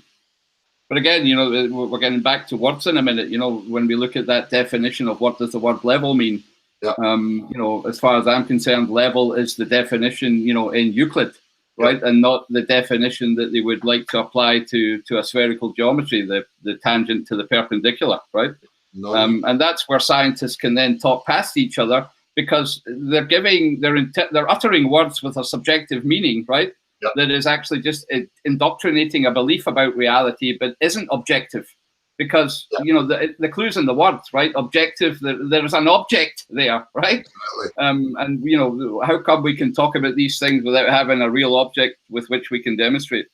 But again, you know, we're getting back to words in a minute. You know, when we look at that definition of what does the word level mean, you know, as far as I'm concerned, level is the definition, you know, in Euclid, right, and not the definition that they would like to apply to a spherical geometry, the tangent to the perpendicular, right? No. And that's where scientists can then talk past each other, because they're uttering words with a subjective meaning, right? That is actually just indoctrinating a belief about reality, but isn't objective, because you know the clue's in the words, right? Objective. There's an object there, right? And you know, how come we can talk about these things without having a real object with which we can demonstrate?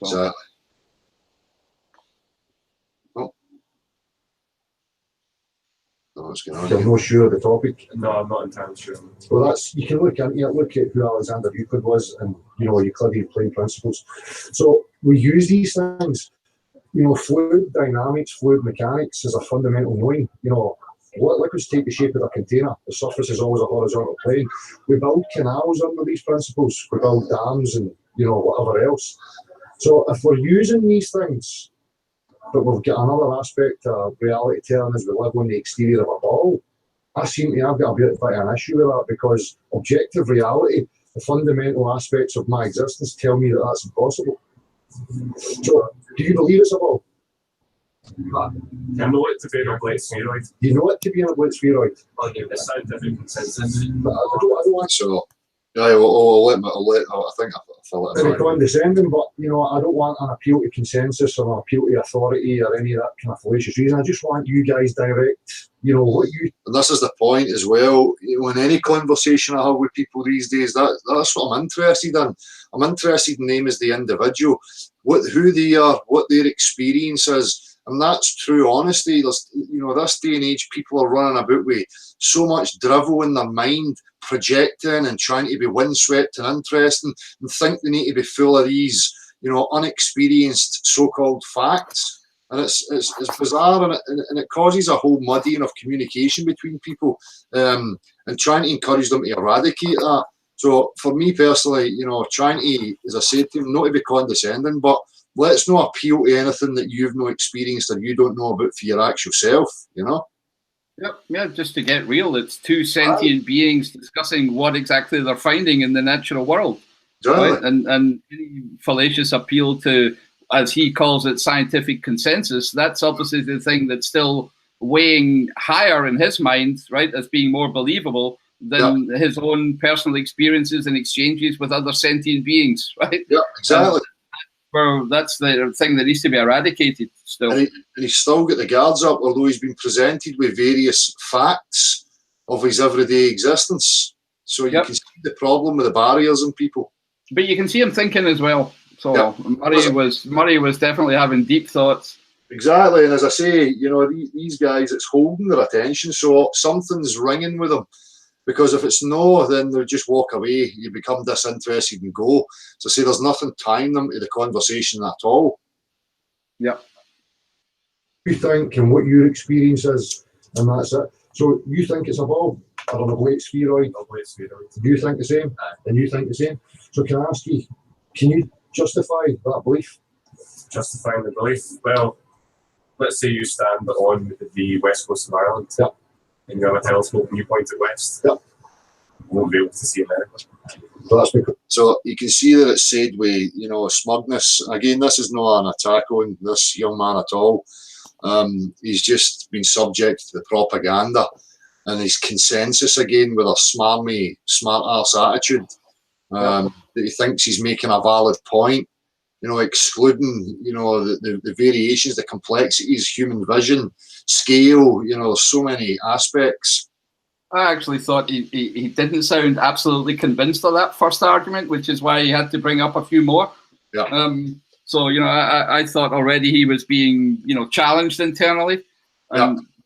So. Exactly. I'm not sure of the topic. No, I'm not entirely sure. Well, that's, you can look at who Alexander Euclid was, and you know, Euclidean plane principles. So we use these things. You know, fluid dynamics, fluid mechanics is a fundamental knowing. You know, what liquids take the shape of a container. The surface is always a horizontal plane. We build canals under these principles. We build dams and, you know, whatever else. So if we're using these things, but we've got another aspect of reality telling us we live on the exterior of a ball, I've got a bit of an issue with that, because objective reality, the fundamental aspects of my existence tell me that that's impossible. So, do you believe it's a ball? I know it to be an oblate spheroid. You know it to be an oblate spheroid? The scientific consensus. But I don't want So, yeah, I think I feel it. very condescending, but you know, I don't want an appeal to consensus or an appeal to authority or any of that kind of fallacious reason. I just want you guys direct, you know, what you. And this is the point as well. You know, in any conversation I have with people these days, that's what I'm interested in. I'm interested in them as the individual, who they are, what their experience is, and that's true honesty. There's, you know, this day and age, people are running about with so much drivel in their mind, projecting and trying to be windswept and interesting, and think they need to be full of these, you know, unexperienced so-called facts. And it's bizarre, and it causes a whole muddying of communication between people, and trying to encourage them to eradicate that. So for me personally, you know, trying to, as I said to him, not to be condescending, but let's not appeal to anything that you've not experienced or you don't know about for your actual self, you know? Yep, yeah, just to get real, it's two sentient beings discussing what exactly they're finding in the natural world. Right? And any fallacious appeal to, as he calls it, scientific consensus, that's obviously the thing that's still weighing higher in his mind, right, as being more believable than his own personal experiences and exchanges with other sentient beings, right? Yeah, exactly. Well, that's the thing that needs to be eradicated still. And he's still got the guards up, although he's been presented with various facts of his everyday existence. So you can see the problem with the barriers in people. But you can see him thinking as well. So Murray was definitely having deep thoughts. Exactly, and as I say, you know, these guys, it's holding their attention, so something's ringing with them. Because if it's no, then they'll just walk away. You become disinterested and go. So say there's nothing tying them to the conversation at all. Yeah. You think, and what your experience is, and that's it. So you think it's a ball or an oblate spheroid? Oblate spheroid. Do you think the same? And you think the same? So can I ask you, can you justify that belief? Justifying the belief? Well, let's say you stand on the west coast of Ireland. Yep. And you have a telescope and you point it west. Yep. You won't be able to see America. So you can see that it's said with, you know, smugness. Again, this is not an attack on this young man at all. He's just been subject to the propaganda and his consensus again with a smarmy, smart-ass attitude. That he thinks he's making a valid point, you know, excluding, you know, the variations, the complexities, human vision, scale, you know, there's so many aspects. I actually thought he didn't sound absolutely convinced of that first argument, which is why he had to bring up a few more. Yeah. So, you know, I thought already he was being, you know, challenged internally.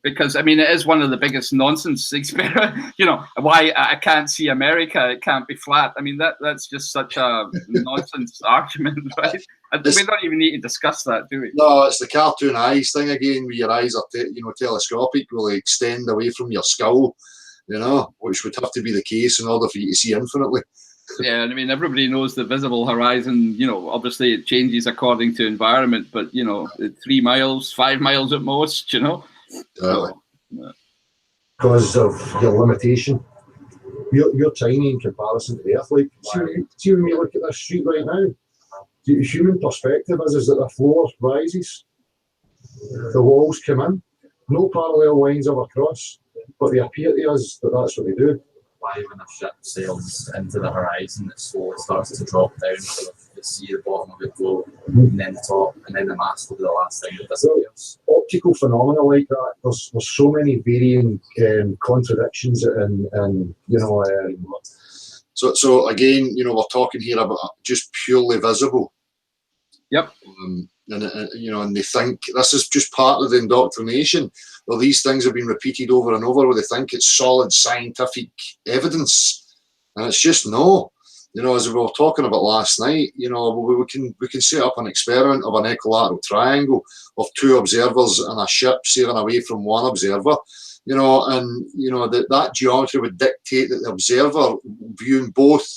Because, I mean, it is one of the biggest nonsense experiments. You know, why I can't see America, it can't be flat. I mean, that's just such a nonsense argument, right? We don't even need to discuss that, do we? No, it's the cartoon eyes thing again, where your eyes are, you know, telescopic, will extend away from your skull, you know, which would have to be the case in order for you to see infinitely. Yeah, I mean, everybody knows the visible horizon, you know, obviously it changes according to environment, but, you know, 3 miles, 5 miles at most, you know. Exactly. Because of your limitation. You're tiny in comparison to the Earth. Like, see when we look at this street right now, the human perspective is that the floor rises, the walls come in, no parallel lines ever cross, but they appear to us that that's what they do. Why when a ship sails into the horizon, it slowly starts to drop down, so you see the bottom of it go, and then the top, and then the mast will be the last thing that disappears. Optical phenomena like that, there's so many varying contradictions and you know. So again, you know, we're talking here about just purely visible. Yep. And you know, and they think this is just part of the indoctrination. Well, these things have been repeated over and over, where they think it's solid scientific evidence, and it's just no. You know, as we were talking about last night, you know, we can set up an experiment of an equilateral triangle of 2 observers and a ship sailing away from 1 observer. You know, and you know that geometry would dictate that the observer viewing both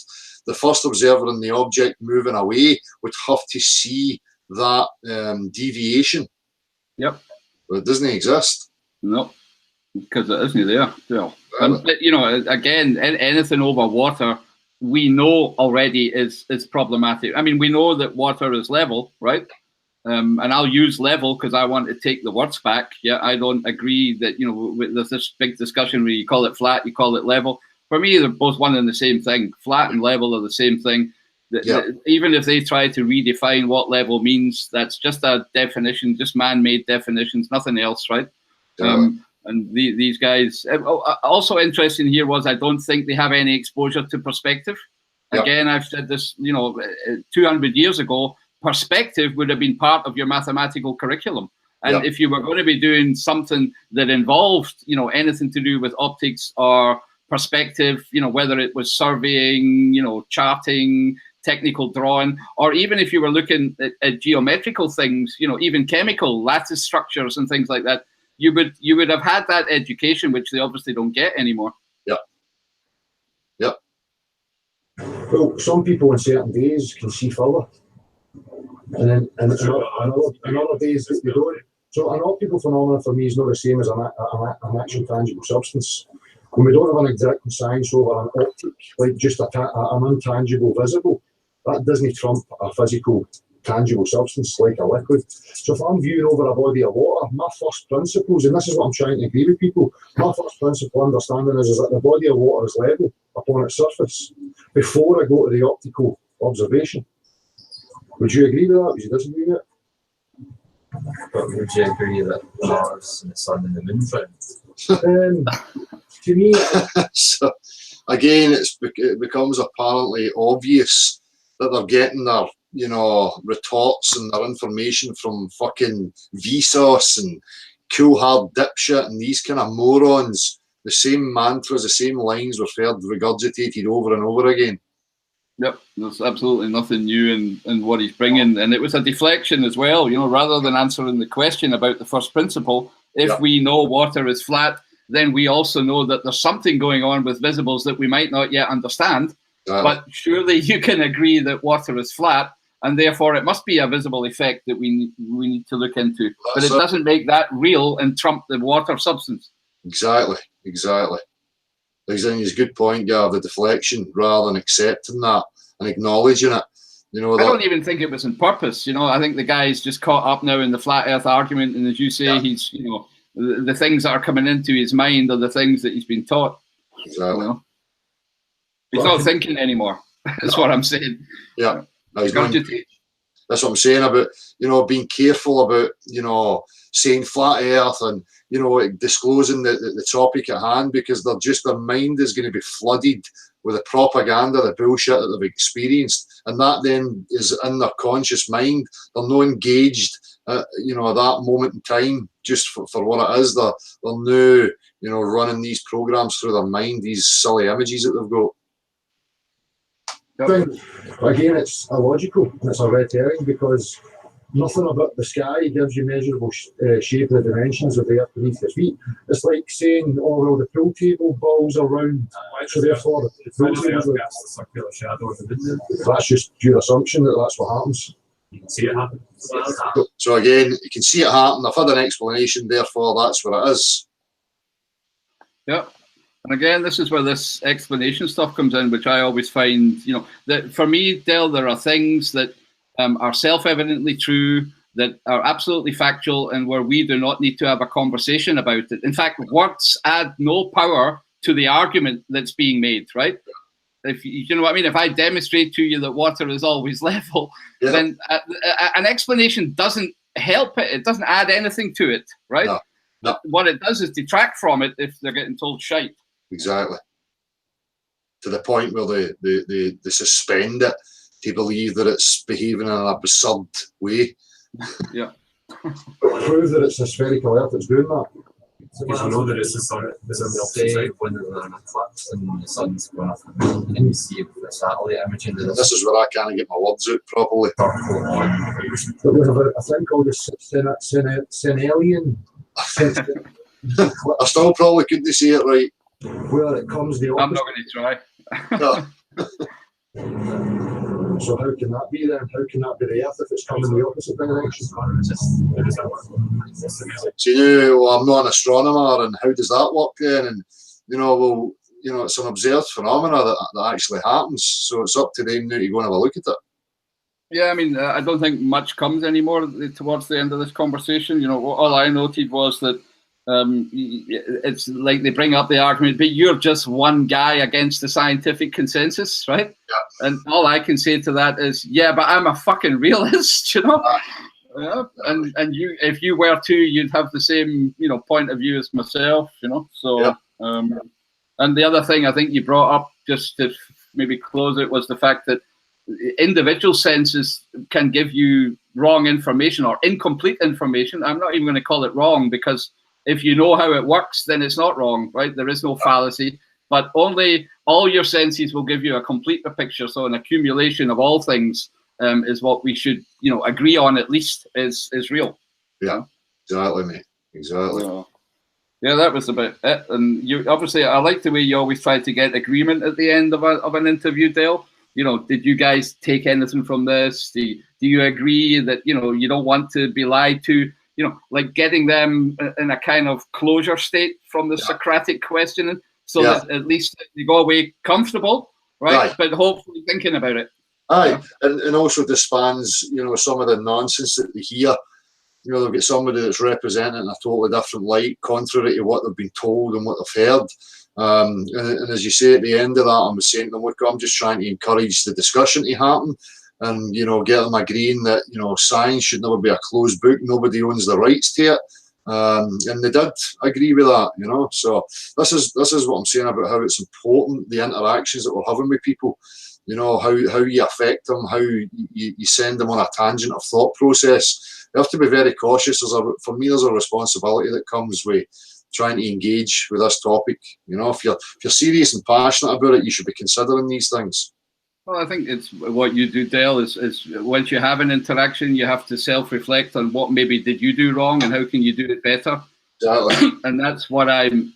the first observer and the object moving away would have to see that deviation. Yep. But it doesn't exist. No, because it isn't there. Well, and, you know, again, anything over water, we know already is problematic. I mean, we know that water is level, right? And I'll use level because I want to take the words back. Yeah, I don't agree that, you know, there's this big discussion where you call it flat, you call it level. For me, they're both one and the same thing. Flat and level are the same thing. Even if they try to redefine what level means, that's just a definition, just man-made definitions, nothing else, right? And these guys. Also interesting here was I don't think they have any exposure to perspective. Again, I've said this, you know, 200 years ago, perspective would have been part of your mathematical curriculum. And if you were going to be doing something that involved, you know, anything to do with optics or perspective, you know, whether it was surveying, you know, charting, technical drawing, or even if you were looking at geometrical things, you know, even chemical lattice structures and things like that, you would have had that education, which they obviously don't get anymore. Well, some people on certain days can see further, and then another days they don't. So an optical phenomenon for me is not the same as an actual tangible substance. When we don't have an exact science over an optic, like just an intangible visible, that doesn't trump a physical tangible substance like a liquid. So if I'm viewing over a body of water, my first principles, and this is what I'm trying to agree with people, my first principle understanding is that the body of water is level upon its surface before I go to the optical observation. Would you agree with that? Would you disagree with it? But would you agree that Mars and the Sun and the Moon round? To me, so again, it becomes apparently obvious that they're getting their, you know, retorts and their information from fucking Vsauce and cool hard dipshit and these kind of morons. The same mantras, the same lines were regurgitated over and over again. Yep, there's absolutely nothing new in what he's bringing, and it was a deflection as well. You know, rather than answering the question about the first principle, if we know water is flat, then we also know that there's something going on with visibles that we might not yet understand. But surely you can agree that water is flat, and therefore it must be a visible effect that we need to look into. But it doesn't make that real and trump the water substance. Exactly. It's a good point, Gav, the deflection, rather than accepting that and acknowledging it. You know, I don't even think it was on purpose. You know, I think the guy's just caught up now in the flat earth argument, and as you say, he's, you know, the things that are coming into his mind are the things that he's been taught. Exactly. You know? He's not thinking anymore. That's what I'm saying. Yeah. No, that's what I'm saying about, you know, being careful about, you know, saying flat earth and, you know, disclosing the topic at hand, because their mind is going to be flooded with the propaganda, the bullshit that they've experienced, and that then is in their conscious mind. They're not engaged at, you know, that moment in time just for what it is. They're now, you know, running these programs through their mind, these silly images that they've got. Again, it's illogical, it's a red herring, because nothing about the sky gives you measurable shape of the dimensions of the earth beneath your feet. It's like saying, oh, well, the pool table balls are round. So therefore, It's not just the circular shadow of the video. that's just your assumption that that's what happens. You can see it happen. So again, you can see it happen. I've had an explanation, therefore that's what it is. Yeah. And again, this is where this explanation stuff comes in, which I always find, you know, that for me, Dale, there are things that are self-evidently true, that are absolutely factual, and where we do not need to have a conversation about it. In fact, words add no power to the argument that's being made, right? If you know what I mean, if I demonstrate to you that water is always level, then an explanation doesn't help it. It doesn't add anything to it, right? No. No. What it does is detract from it if they're getting told shite. Exactly. To the point where they suspend it to believe that it's behaving in an absurd way. Yeah. Prove that it's a spherical Earth that's doing that. So you know that it's the sun, it's on the opposite Say side. when there's an eclipse and the sun's going off the moon, and you see the satellite imaging that This is where I can't get my words out properly. circle on. But we have a thing called the Senelian, I still probably couldn't say it right. where it comes the I'm opposite. not going to try. No. So how can that be then? How can that be the Earth if it's coming the opposite direction? So I'm not an astronomer, and how does that work then? And well, it's an observed phenomena that actually happens. So it's up to them now to go and have a look at it. Yeah, I mean, I don't think much comes anymore towards the end of this conversation. All I noted was that it's like they bring up the argument, but you're just one guy against the scientific consensus, right? Yeah. And all I can say to that is, yeah, but I'm a fucking realist, Yeah. And you, if you were too, you'd have the same, point of view as myself, So, Yeah. And the other thing I think you brought up, just to maybe close it, was the fact that individual senses can give you wrong information or incomplete information. I'm not even going to call it wrong, because if you know how it works, then it's not wrong, right? There is no fallacy, but only all your senses will give you a complete picture. So an accumulation of all things is what we should, agree on, at least is real. Yeah, exactly, mate. Exactly. Yeah, that was about it. And you obviously, I like the way you always try to get agreement at the end of an interview, Dale. Did you guys take anything from this? Do you agree that, you don't want to be lied to? Like getting them in a kind of closure state from the Socratic questioning, so that at least they go away comfortable, right? But hopefully thinking about it. Aye, and also disbands, some of the nonsense that they hear. They've got somebody that's representing in a totally different light, contrary to what they've been told and what they've heard. And as you say at the end of that, I'm saying to them, look, I'm just trying to encourage the discussion to happen, and get them agreeing that science should never be a closed book. Nobody owns the rights to it, and they did agree with that. So this is what I'm saying about how it's important, the interactions that we're having with people. How you affect them, how you send them on a tangent of thought process. You have to be very cautious. For me, there's a responsibility that comes with trying to engage with this topic. If you're serious and passionate about it, you should be considering these things. Well, I think it's what you do, Dale, is once you have an interaction, you have to self-reflect on what maybe did you do wrong and how can you do it better. Exactly. And that's what I'm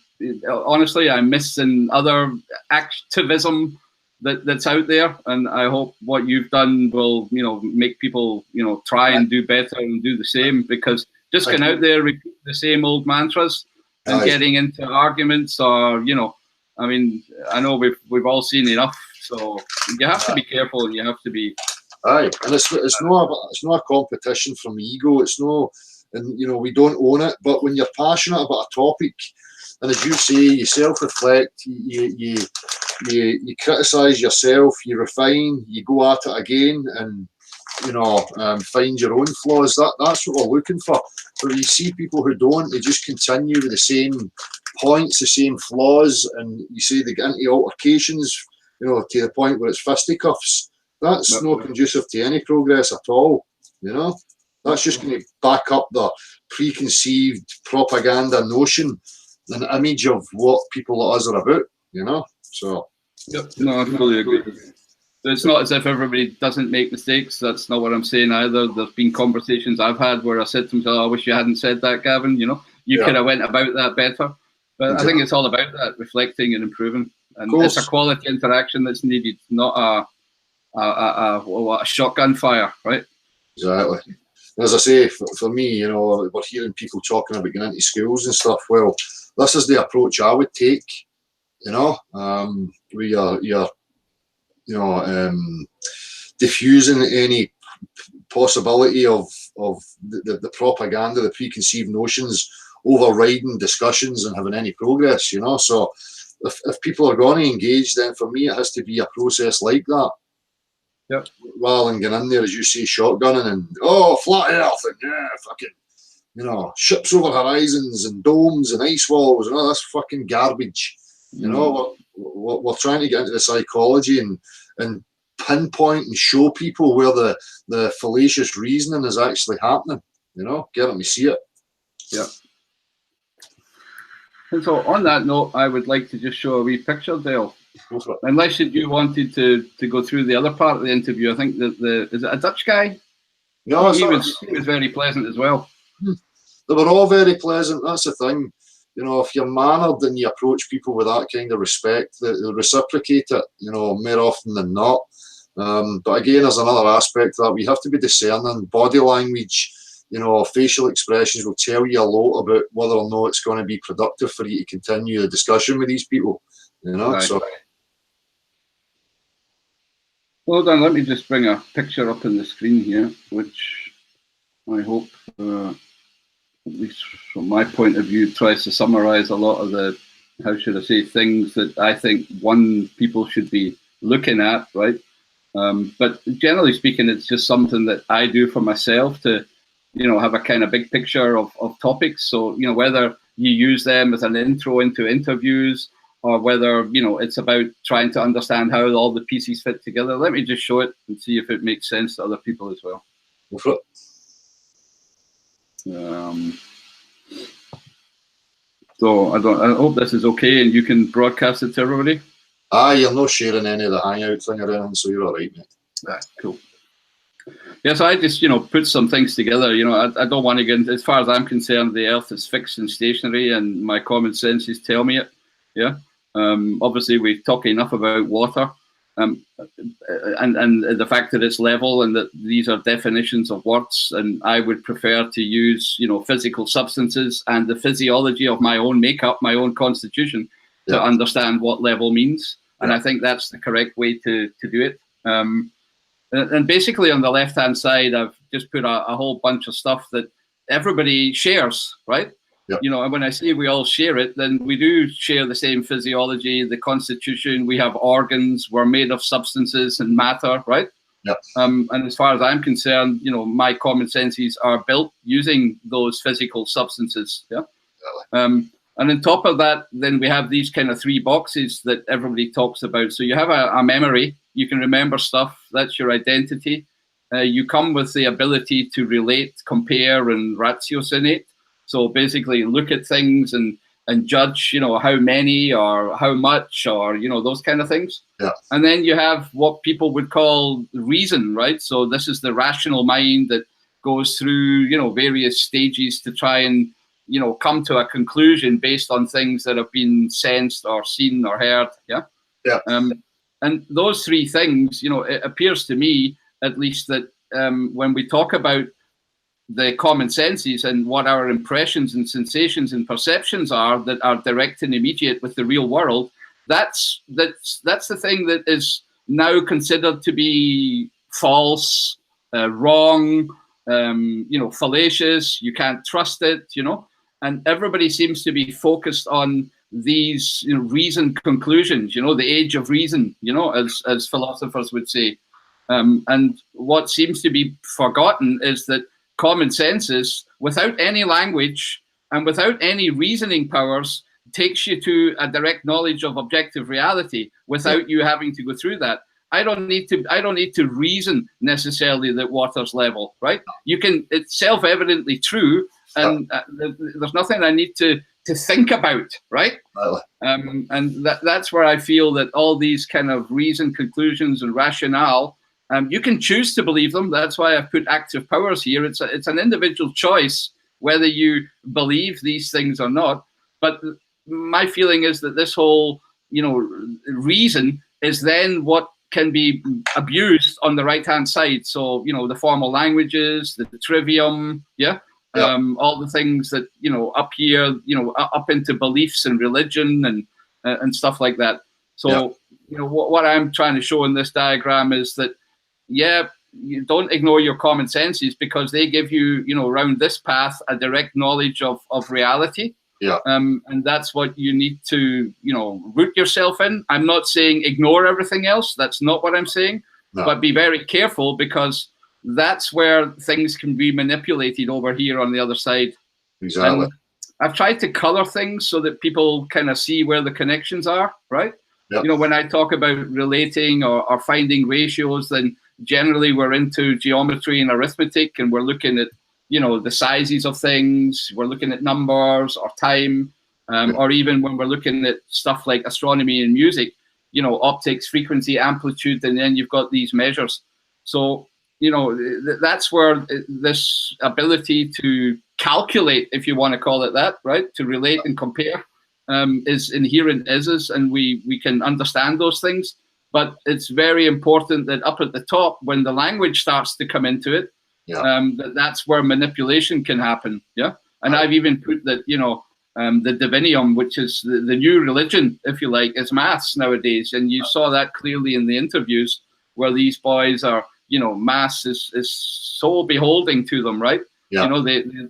miss in other activism that's out there. And I hope what you've done will, make people, try and do better and do the same, because just going out there, repeating the same old mantras and getting into arguments, or, I mean, I know we've all seen enough. So you have to be careful, and you have to be. Aye, and it's not a competition from ego. It's no, and we don't own it. But when you're passionate about a topic, and as you say, you self-reflect, you criticise yourself, you refine, you go at it again, and find your own flaws. That's what we're looking for. But you see people who don't, they just continue with the same points, the same flaws, and you see they get into altercations. To the point where it's fisticuffs. That's not conducive to any progress at all. That's just going to back up the preconceived propaganda notion and image of what people like us are about. So. Yep. No, I fully agree. It's not as if everybody doesn't make mistakes. That's not what I'm saying either. There's been conversations I've had where I said to myself, I wish you hadn't said that, Gavin. You could have went about that better. But exactly. I think it's all about that, reflecting and improving. And it's a quality interaction that's needed, not a shotgun fire, right? Exactly. As I say, for me, you know, we're hearing people talking about going into schools and stuff. Well, this is the approach I would take. You know, you're diffusing any possibility of the propaganda, the preconceived notions, overriding discussions and having any progress. You know, so if people are going to engage, then for me it has to be a process like that. Yep. Rather than getting in there, as you say, shotgunning and flat earth and fucking, you know, ships over horizons and domes and ice walls and all this fucking garbage. You know, we're trying to get into the psychology and pinpoint and show people where the fallacious reasoning is actually happening. You know, get them to see it. Yeah. And so on that note, I would like to just show a wee picture, Dale. Unless you wanted to go through the other part of the interview, I think that is it a Dutch guy? No, he was very pleasant as well. They were all very pleasant. That's the thing. You know, if you're mannered and you approach people with that kind of respect, they reciprocate it, you know, more often than not. But again, there's another aspect that we have to be discerning. Body language, you know, facial expressions will tell you a lot about whether or not it's going to be productive for you to continue the discussion with these people. You know, right. So. Hold on, let me just bring a picture up on the screen here, which I hope, at least from my point of view, tries to summarize a lot of the, how should I say, things that I think people should be looking at, right? But generally speaking, it's just something that I do for myself to, you know, have a kind of big picture of topics. So, you know, whether you use them as an intro into interviews, or whether, you know, it's about trying to understand how all the pieces fit together. Let me just show it and see if it makes sense to other people as well. Go for it. So I hope this is okay and you can broadcast it to everybody. You're not sharing any of the Hangout thing or anything, so you're all right, mate. Cool. Yeah, so I just, you know, put some things together. You know, I don't want to get into, as far as I'm concerned, the Earth is fixed and stationary, and my common senses tell me it. Yeah. Obviously, we've talked enough about water, and the fact that it's level, and that these are definitions of words. And I would prefer to use, you know, physical substances and the physiology of my own makeup, my own constitution, to understand what level means. And I think that's the correct way to do it. And basically, on the left-hand side, I've just put a whole bunch of stuff that everybody shares, right? Yep. You know, and when I say we all share it, then we do share the same physiology, the constitution. We have organs. We're made of substances and matter, right? Yep. And as far as I'm concerned, you know, my common senses are built using those physical substances. Yeah. And on top of that, then we have these kind of three boxes that everybody talks about. So you have a memory. You can remember stuff. That's your identity. You come with the ability to relate, compare, and ratiocinate. So basically look at things and judge, you know, how many or how much or, you know, those kind of things. Yeah. And then you have what people would call reason, right? So this is the rational mind that goes through, you know, various stages to try and, you know, come to a conclusion based on things that have been sensed or seen or heard. Yeah. Yeah. And those three things, you know, it appears to me, at least, that when we talk about the common senses and what our impressions and sensations and perceptions are that are direct and immediate with the real world, that's the thing that is now considered to be false, wrong, you know, fallacious. You can't trust it, you know, and everybody seems to be focused on these, you know, reasoned conclusions, you know, the age of reason, you know, as philosophers would say. And what seems to be forgotten is that common senses, without any language and without any reasoning powers, takes you to a direct knowledge of objective reality without you having to go through that. I don't need to reason necessarily that water's level, right? You can, it's self-evidently true, and there's nothing I need to think about, right? And that's where I feel that all these kind of reason, conclusions, and rationale, you can choose to believe them. That's why I've put active powers here. It's an individual choice whether you believe these things or not. But my feeling is that this whole reason is then what can be abused on the right-hand side. So, the formal languages, the trivium, all the things that, up here, up into beliefs and religion and stuff like that. So, what I'm trying to show in this diagram is that, you don't ignore your common senses, because they give you, around this path, a direct knowledge of reality. Yeah. And that's what you need to, root yourself in. I'm not saying ignore everything else. That's not what I'm saying. No. But be very careful, because that's where things can be manipulated over here on the other side. Exactly. And I've tried to color things so that people kind of see where the connections are, right? Yep. When I talk about relating or finding ratios, then generally we're into geometry and arithmetic, and we're looking at, the sizes of things. We're looking at numbers or time, or even when we're looking at stuff like astronomy and music, optics, frequency, amplitude, and then you've got these measures. So, that's where this ability to calculate, if you want to call it that, right, to relate and compare, is inherent and we can understand those things. But it's very important that up at the top, when the language starts to come into it, that's where manipulation can happen. Yeah. And I've even put that, the divinium, which is the new religion, if you like, is maths nowadays. And you saw that clearly in the interviews, where these boys are, maths is so beholding to them, right? Yeah.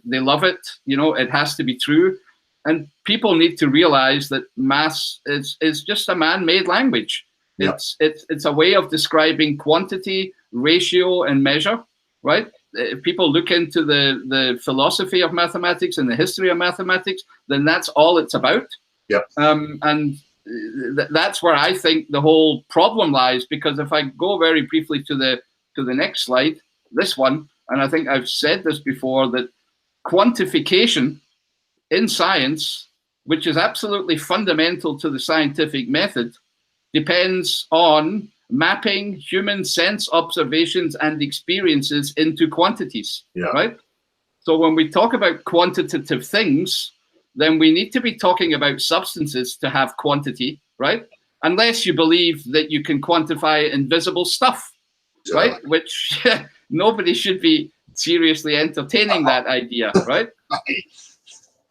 They love it. It has to be true. And people need to realize that maths is just a man-made language. Yeah. It's a way of describing quantity, ratio, and measure, right? If people look into the philosophy of mathematics and the history of mathematics, then that's all it's about. Yeah. And that's where I think the whole problem lies, because if I go very briefly to the next slide, this one, and I think I've said this before, that quantification in science, which is absolutely fundamental to the scientific method, depends on mapping human sense observations and experiences into quantities, right? So when we talk about quantitative things, then we need to be talking about substances to have quantity, right? Unless you believe that you can quantify invisible stuff, right? Which nobody should be seriously entertaining that idea, right?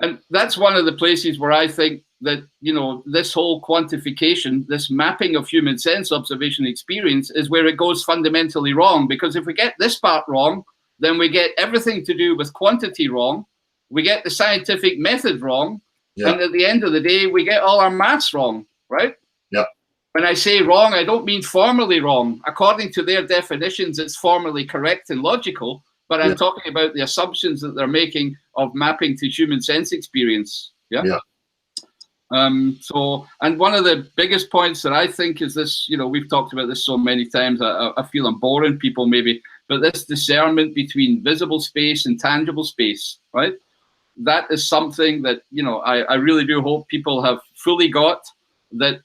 And that's one of the places where I think that, this whole quantification, this mapping of human sense observation experience is where it goes fundamentally wrong. Because if we get this part wrong, then we get everything to do with quantity wrong. We get the scientific method wrong. Yeah. And at the end of the day, we get all our maths wrong, right? Yeah. When I say wrong, I don't mean formally wrong. According to their definitions, it's formally correct and logical. But I'm talking about the assumptions that they're making of mapping to human sense experience. Yeah. Yeah. And one of the biggest points that I think is this, we've talked about this so many times, I feel I'm boring people maybe, but this discernment between visible space and tangible space, right? That is something that, I really do hope people have fully got, that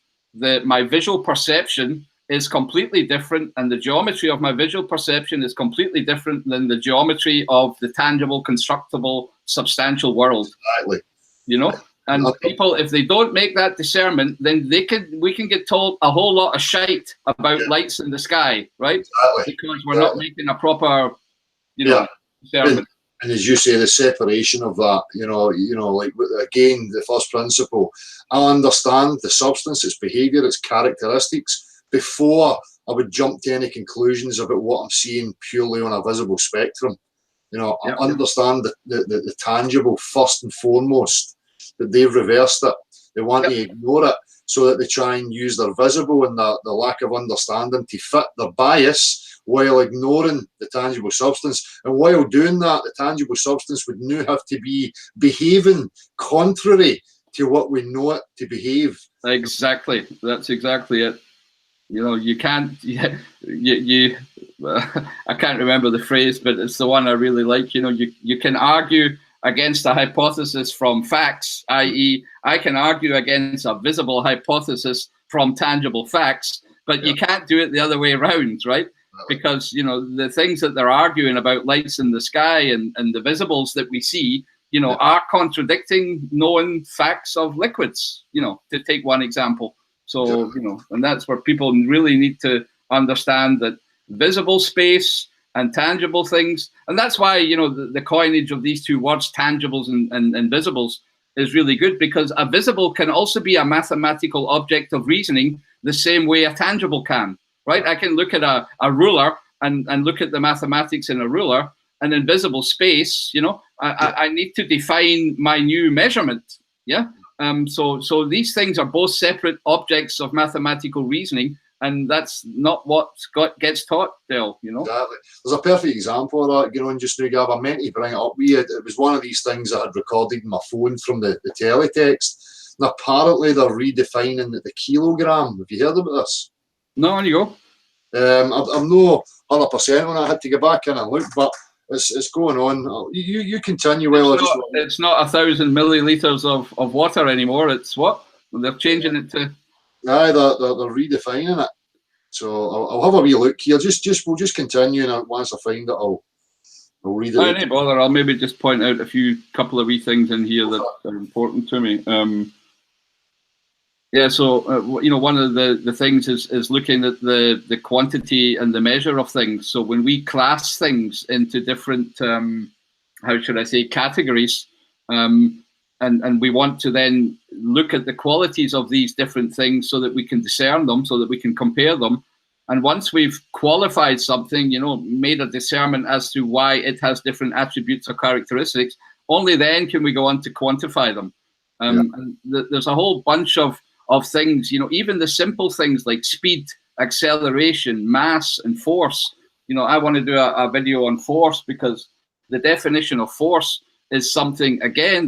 my visual perception is completely different, and the geometry of my visual perception is completely different than the geometry of the tangible, constructible, substantial world. Exactly. And people, if they don't make that discernment, then we can get told a whole lot of shite about lights in the sky, right? Exactly. Because we're not making a proper, discernment. And as you say, the separation of that, like again, the first principle, I understand the substance, its behavior, its characteristics, before I would jump to any conclusions about what I'm seeing purely on a visible spectrum. I understand the tangible first and foremost, that they've reversed it. They want to ignore it so that they try and use their visible and the lack of understanding to fit their bias while ignoring the tangible substance. And while doing that, the tangible substance would now have to be behaving contrary to what we know it to behave. Exactly. That's exactly it. You can't, I can't remember the phrase, but it's the one I really like. You can argue against a hypothesis from facts, i.e., I can argue against a visible hypothesis from tangible facts, but you can't do it the other way around, right? Because, the things that they're arguing about, lights in the sky and the visibles that we see, are contradicting known facts of liquids, to take one example. So, and that's where people really need to understand that visible space and tangible things. And that's why, the coinage of these two words, tangibles and visibles, is really good, because a visible can also be a mathematical object of reasoning the same way a tangible can, right? I can look at a ruler and look at the mathematics in a ruler, and in visible space, I need to define my new measurement. Yeah. So these things are both separate objects of mathematical reasoning, and that's not what gets taught, Dale. Exactly. There's a perfect example of that, and just now, Gav, I meant to bring it up. It was one of these things that I had recorded in my phone from the teletext, and apparently they're redefining the kilogram. Have you heard about this? No, on you go. I'm not 100% on it. I had to go back in and look, but it's going on. You continue. Well, it's not 1,000 milliliters of water anymore. It's what? They're changing it to. Aye, they're redefining it. So I'll have a wee look here. We'll just continue, and once I find it, I'll read it. No bother. I'll maybe just point out a couple of wee things in here that are important to me. So one of the things is looking at the quantity and the measure of things. So when we class things into different, how should I say, categories, and we want to then look at the qualities of these different things so that we can discern them, so that we can compare them. And once we've qualified something, made a discernment as to why it has different attributes or characteristics, only then can we go on to quantify them. And there's a whole bunch of things, even the simple things like speed, acceleration, mass, and force. I want to do a video on force, because the definition of force is something, again,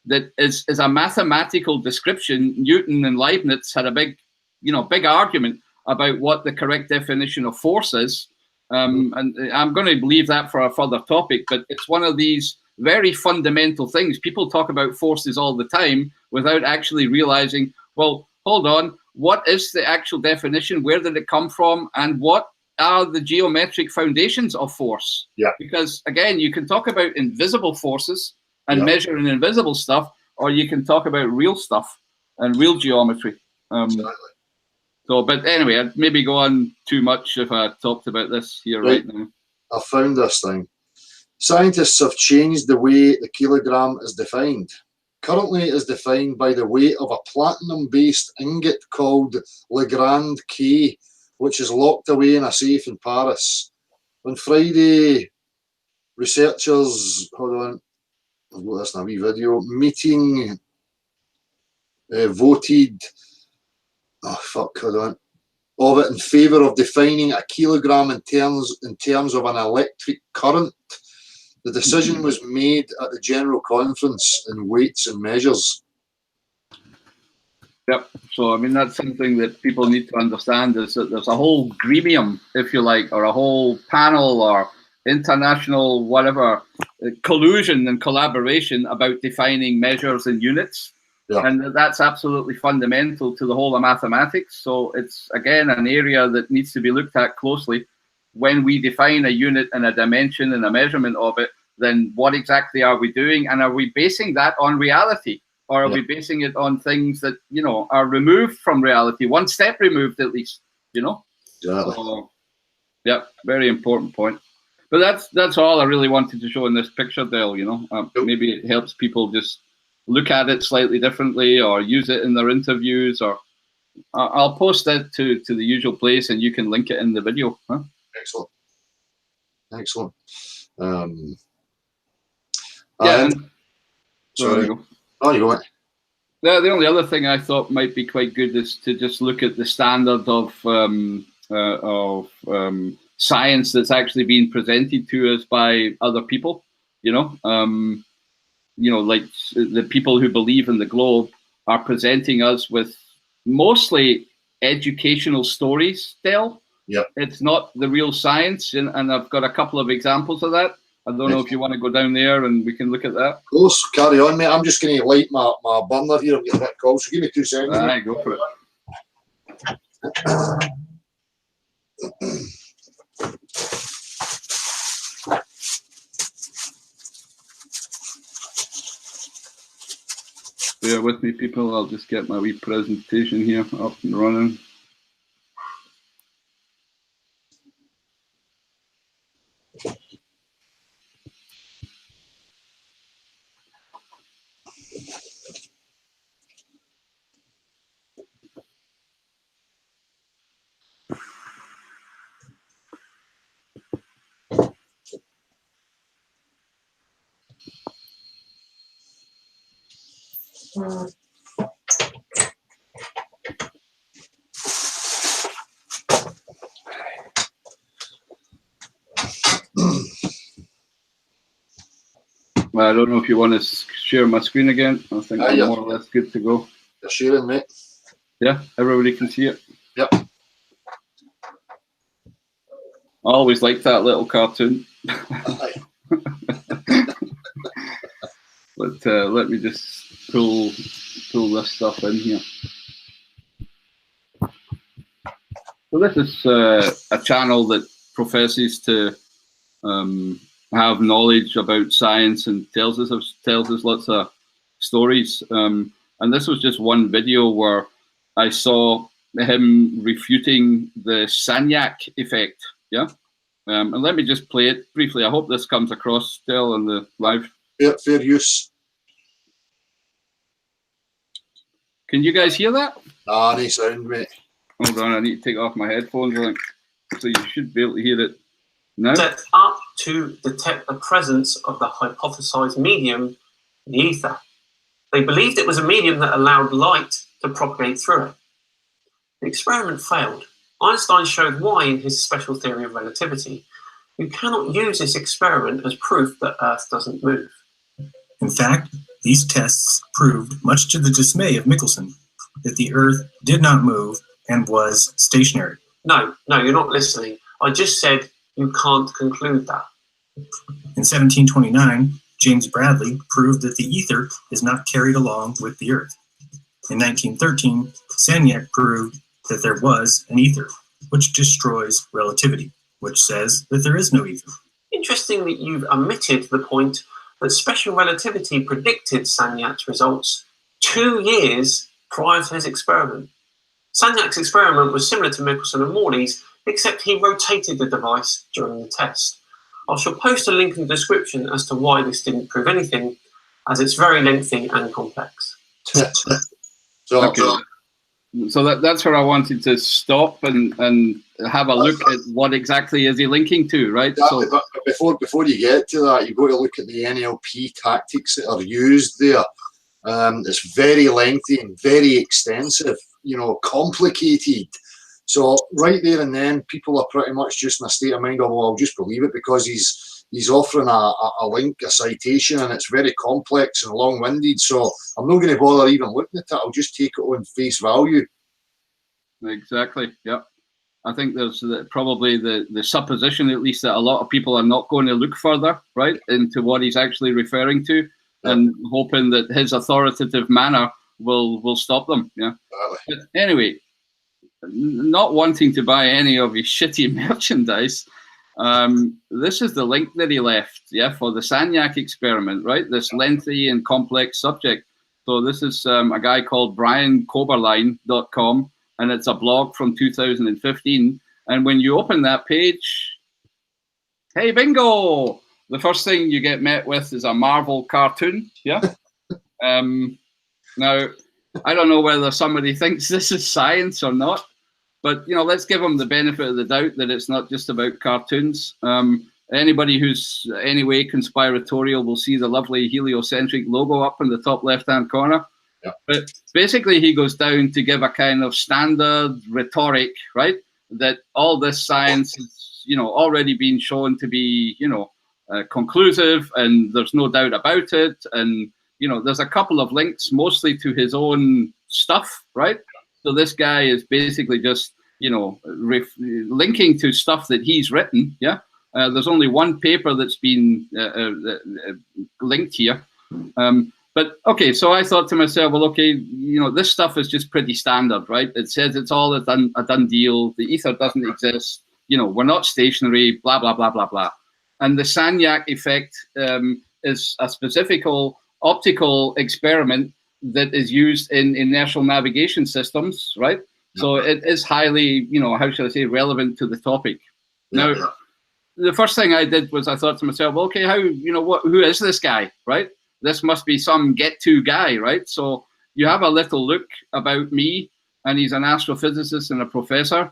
that is a mathematical description. Newton and Leibniz had a big argument about what the correct definition of force is. And I'm going to leave that for a further topic, but it's one of these very fundamental things. People talk about forces all the time without actually realizing, well, hold on, what is the actual definition? Where did it come from? And what are the geometric foundations of force? Yeah. Because, again, you can talk about invisible forces and measuring invisible stuff, or you can talk about real stuff and real geometry. Exactly. So, but anyway, I'd maybe go on too much if I talked about this here right now. I found this thing. Scientists have changed the way the kilogram is defined. Currently, it is defined by the weight of a platinum-based ingot called Legrand K, which is locked away in a safe in Paris. On Friday, researchers, I've got this in a wee video, meeting voted of it in favour of defining a kilogram in terms of an electric current. The decision was made at the General Conference in Weights and Measures. Yep. So, I mean, that's something that people need to understand, is that there's a whole gremium, if you like, or a whole panel or international whatever collusion and collaboration about defining measures and units. Yeah. And that's absolutely fundamental to the whole of mathematics. So it's, again, an area that needs to be looked at closely. When we define a unit and a dimension and a measurement of it, then what exactly are we doing? And are we basing that on reality? Or are we basing it on things that, are removed from reality, one step removed at least, Yeah. So, very important point. But that's all I really wanted to show in this picture, Dale, Maybe it helps people just look at it slightly differently, or use it in their interviews, or I'll post that to the usual place, and you can link it in the video. Huh? Excellent. Sorry. Oh, you go on. The only other thing I thought might be quite good is to just look at the standard of science that's actually being presented to us by other people. Like the people who believe in the globe are presenting us with mostly educational stories still. Yeah. It's not the real science, and I've got a couple of examples of that. I don't know if you want to go down there and we can look at that. Of course, carry on, mate. I'm just going to light my burner here and get a bit cold, so give me 2 seconds. Aye, go for it. bear with me, people. I'll just get my wee presentation here up and running. I don't know if you want to share my screen again. I think I'm more or less good to go. You're sharing, mate. Yeah, everybody can see it. Yep. I always liked that little cartoon. But let me just pull this stuff in here. So this is a channel that professes to have knowledge about science and tells us lots of stories. And this was just one video where I saw him refuting the Sagnac effect. Yeah. And let me just play it briefly. I hope this comes across still on the live. Fair use. Can you guys hear that? Nah, no sound, mate. Hold on, I need to take off my headphones. So you should be able to hear it now. Set up to detect the presence of the hypothesized medium, the ether. They believed it was a medium that allowed light to propagate through it. The experiment failed. Einstein showed why in his special theory of relativity. You cannot use this experiment as proof that Earth doesn't move. In fact, these tests proved, much to the dismay of Michelson, that the Earth did not move and was stationary. No, you're not listening. I just said you can't conclude that. In 1729, James Bradley proved that the ether is not carried along with the Earth. In 1913, Sagnac proved that there was an ether, which destroys relativity, which says that there is no ether. Interesting that you've omitted the point that special relativity predicted Sagnac's results 2 years prior to his experiment. Sagnac's experiment was similar to Michelson and Morley's, except he rotated the device during the test. I shall post a link in the description as to why this didn't prove anything, as it's very lengthy and complex. So that's where I wanted to stop and have a look at what exactly is he linking to, right? Exactly, so, but before you get to that, you've got to look at the NLP tactics that are used there. It's very lengthy and very extensive, complicated. So right there and then, people are pretty much just in a state of mind of, well, I'll just believe it because he's offering a link, a citation, and it's very complex and long-winded. So I'm not going to bother even looking at it. I'll just take it on face value. Exactly. Yeah. I think there's probably the supposition, at least, that a lot of people are not going to look further, right, into what he's actually referring to, and hoping that his authoritative manner will stop them. Yeah. But anyway, not wanting to buy any of his shitty merchandise, this is the link that he left, for the Sagnac experiment, right? This lengthy and complex subject. So this is a guy called briancoberline.com, and it's a blog from 2015. And when you open that page, hey, bingo! The first thing you get met with is a Marvel cartoon, Now, I don't know whether somebody thinks this is science or not, but let's give them the benefit of the doubt that it's not just about cartoons. Anybody who's anyway conspiratorial will see the lovely heliocentric logo up in the top left-hand corner. Yeah. But basically, he goes down to give a kind of standard rhetoric, right? That all this science is, already been shown to be, conclusive, and there's no doubt about it. And there's a couple of links, mostly to his own stuff, right? So this guy is basically just, linking to stuff that he's written. Yeah. There's only one paper that's been linked here. But okay, so I thought to myself, well, okay, this stuff is just pretty standard, right? It says it's all a done deal. The ether doesn't exist. We're not stationary, blah, blah, blah, blah, blah. And the Sagnac effect is a specific optical experiment that is used in inertial navigation systems, right? So it is highly, how should I say, relevant to the topic. Now, the first thing I did was I thought to myself, okay, who is this guy, right? This must be some get-to guy, right? So you have a little look about me, and he's an astrophysicist and a professor.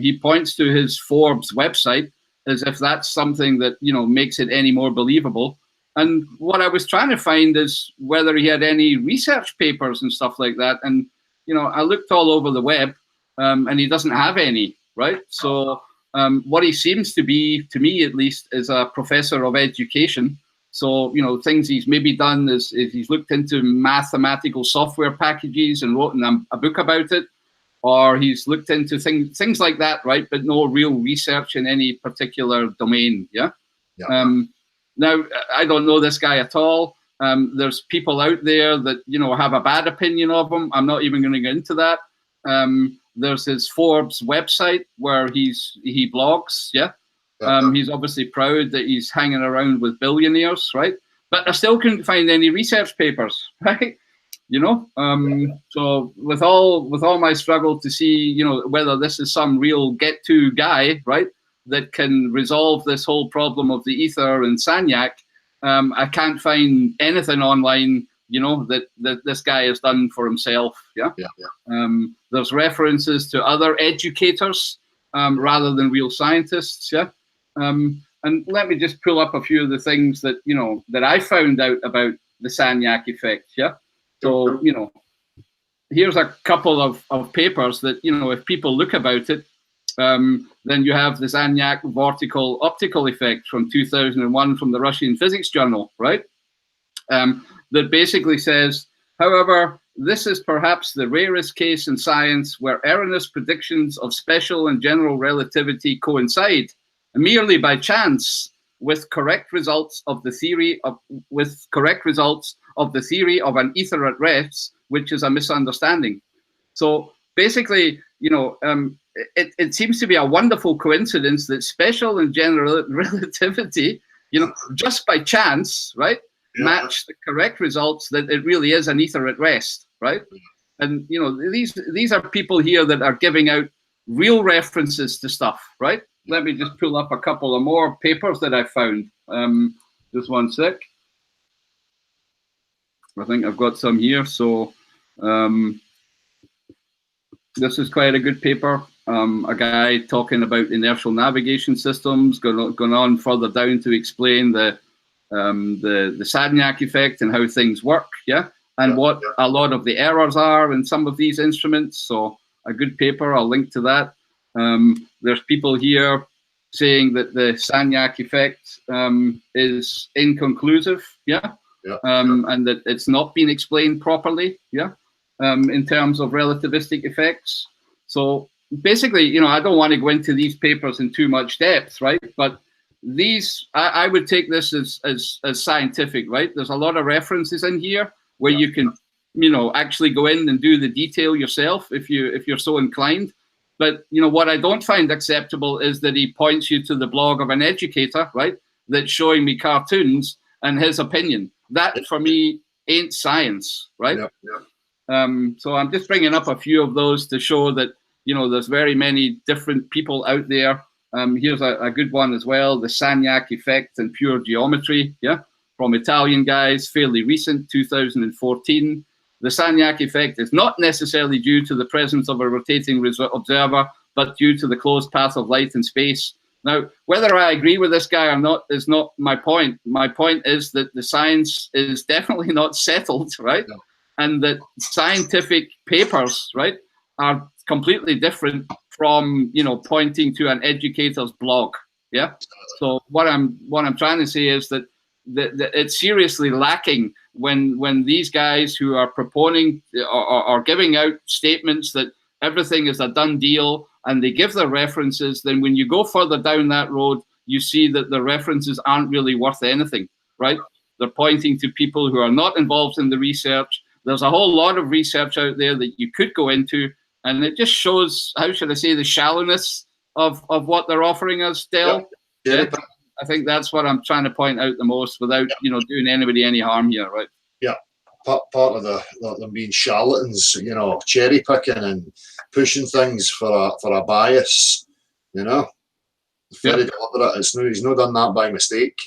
He points to his Forbes website as if that's something that, makes it any more believable. And what I was trying to find is whether he had any research papers and stuff like that. And, I looked all over the web, and he doesn't have any, right? So what he seems to be, to me at least, is a professor of education. So, things he's maybe done is he's looked into mathematical software packages and wrote a book about it, or he's looked into things like that, right? But no real research in any particular domain, yeah? Now, I don't know this guy at all. There's people out there that, have a bad opinion of him. I'm not even going to get into that. There's his Forbes website where he blogs, yeah? He's obviously proud that he's hanging around with billionaires, right? But I still couldn't find any research papers, right? So with all my struggle to see, whether this is some real get-to guy, right, that can resolve this whole problem of the ether and Sagnac, I can't find anything online, that this guy has done for himself. Yeah. There's references to other educators rather than real scientists. Yeah. And let me just pull up a few of the things that that I found out about the Sagnac effect. Yeah. So here's a couple of papers that if people look about it. Then you have the Sagnac vortical optical effect from 2001 from the Russian Physics Journal, right? That basically says, however, this is perhaps the rarest case in science where erroneous predictions of special and general relativity coincide merely by chance with correct results of the theory of an ether at rest, which is a misunderstanding. So basically, it seems to be a wonderful coincidence that special and general relativity, just by chance, right, match the correct results that it really is an ether at rest, right? And these are people here that are giving out real references to stuff, right? Let me just pull up a couple of more papers that I found. Just one sec. I think I've got some here. So this is quite a good paper. A guy talking about inertial navigation systems, going on further down to explain the Sagnac effect and how things work, yeah, and what a lot of the errors are in some of these instruments. So a good paper. I'll link to that. There's people here saying that the Sagnac effect is inconclusive, yeah, and that it's not been explained properly, yeah, in terms of relativistic effects. So basically, I don't want to go into these papers in too much depth, right? But these, I would take this as scientific, right? There's a lot of references in here where you can, actually go in and do the detail yourself if you're so inclined. But what I don't find acceptable is that he points you to the blog of an educator, right? That's showing me cartoons and his opinion. That for me ain't science, right? So I'm just bringing up a few of those to show that there's very many different people out there. Here's a good one as well, the Sagnac effect and pure geometry, yeah, from Italian guys, fairly recent, 2014. The Sagnac effect is not necessarily due to the presence of a rotating observer, but due to the closed path of light in space. Now, whether I agree with this guy or not is not my point. My point is that the science is definitely not settled, right? And that scientific papers, right, are completely different from pointing to an educator's blog. Yeah. So what I'm trying to say is that it's seriously lacking when these guys who are proponing or giving out statements that everything is a done deal and they give their references. Then when you go further down that road, you see that the references aren't really worth anything, right? They're pointing to people who are not involved in the research. There's a whole lot of research out there that you could go into. And it just shows, how should I say, the shallowness of what they're offering us, Del. Yeah. I think that's what I'm trying to point out the most without, doing anybody any harm here, right? Yeah. part of them being charlatans, you know, cherry picking and pushing things for a bias, you know. Very deliberate. He's not done that by mistake.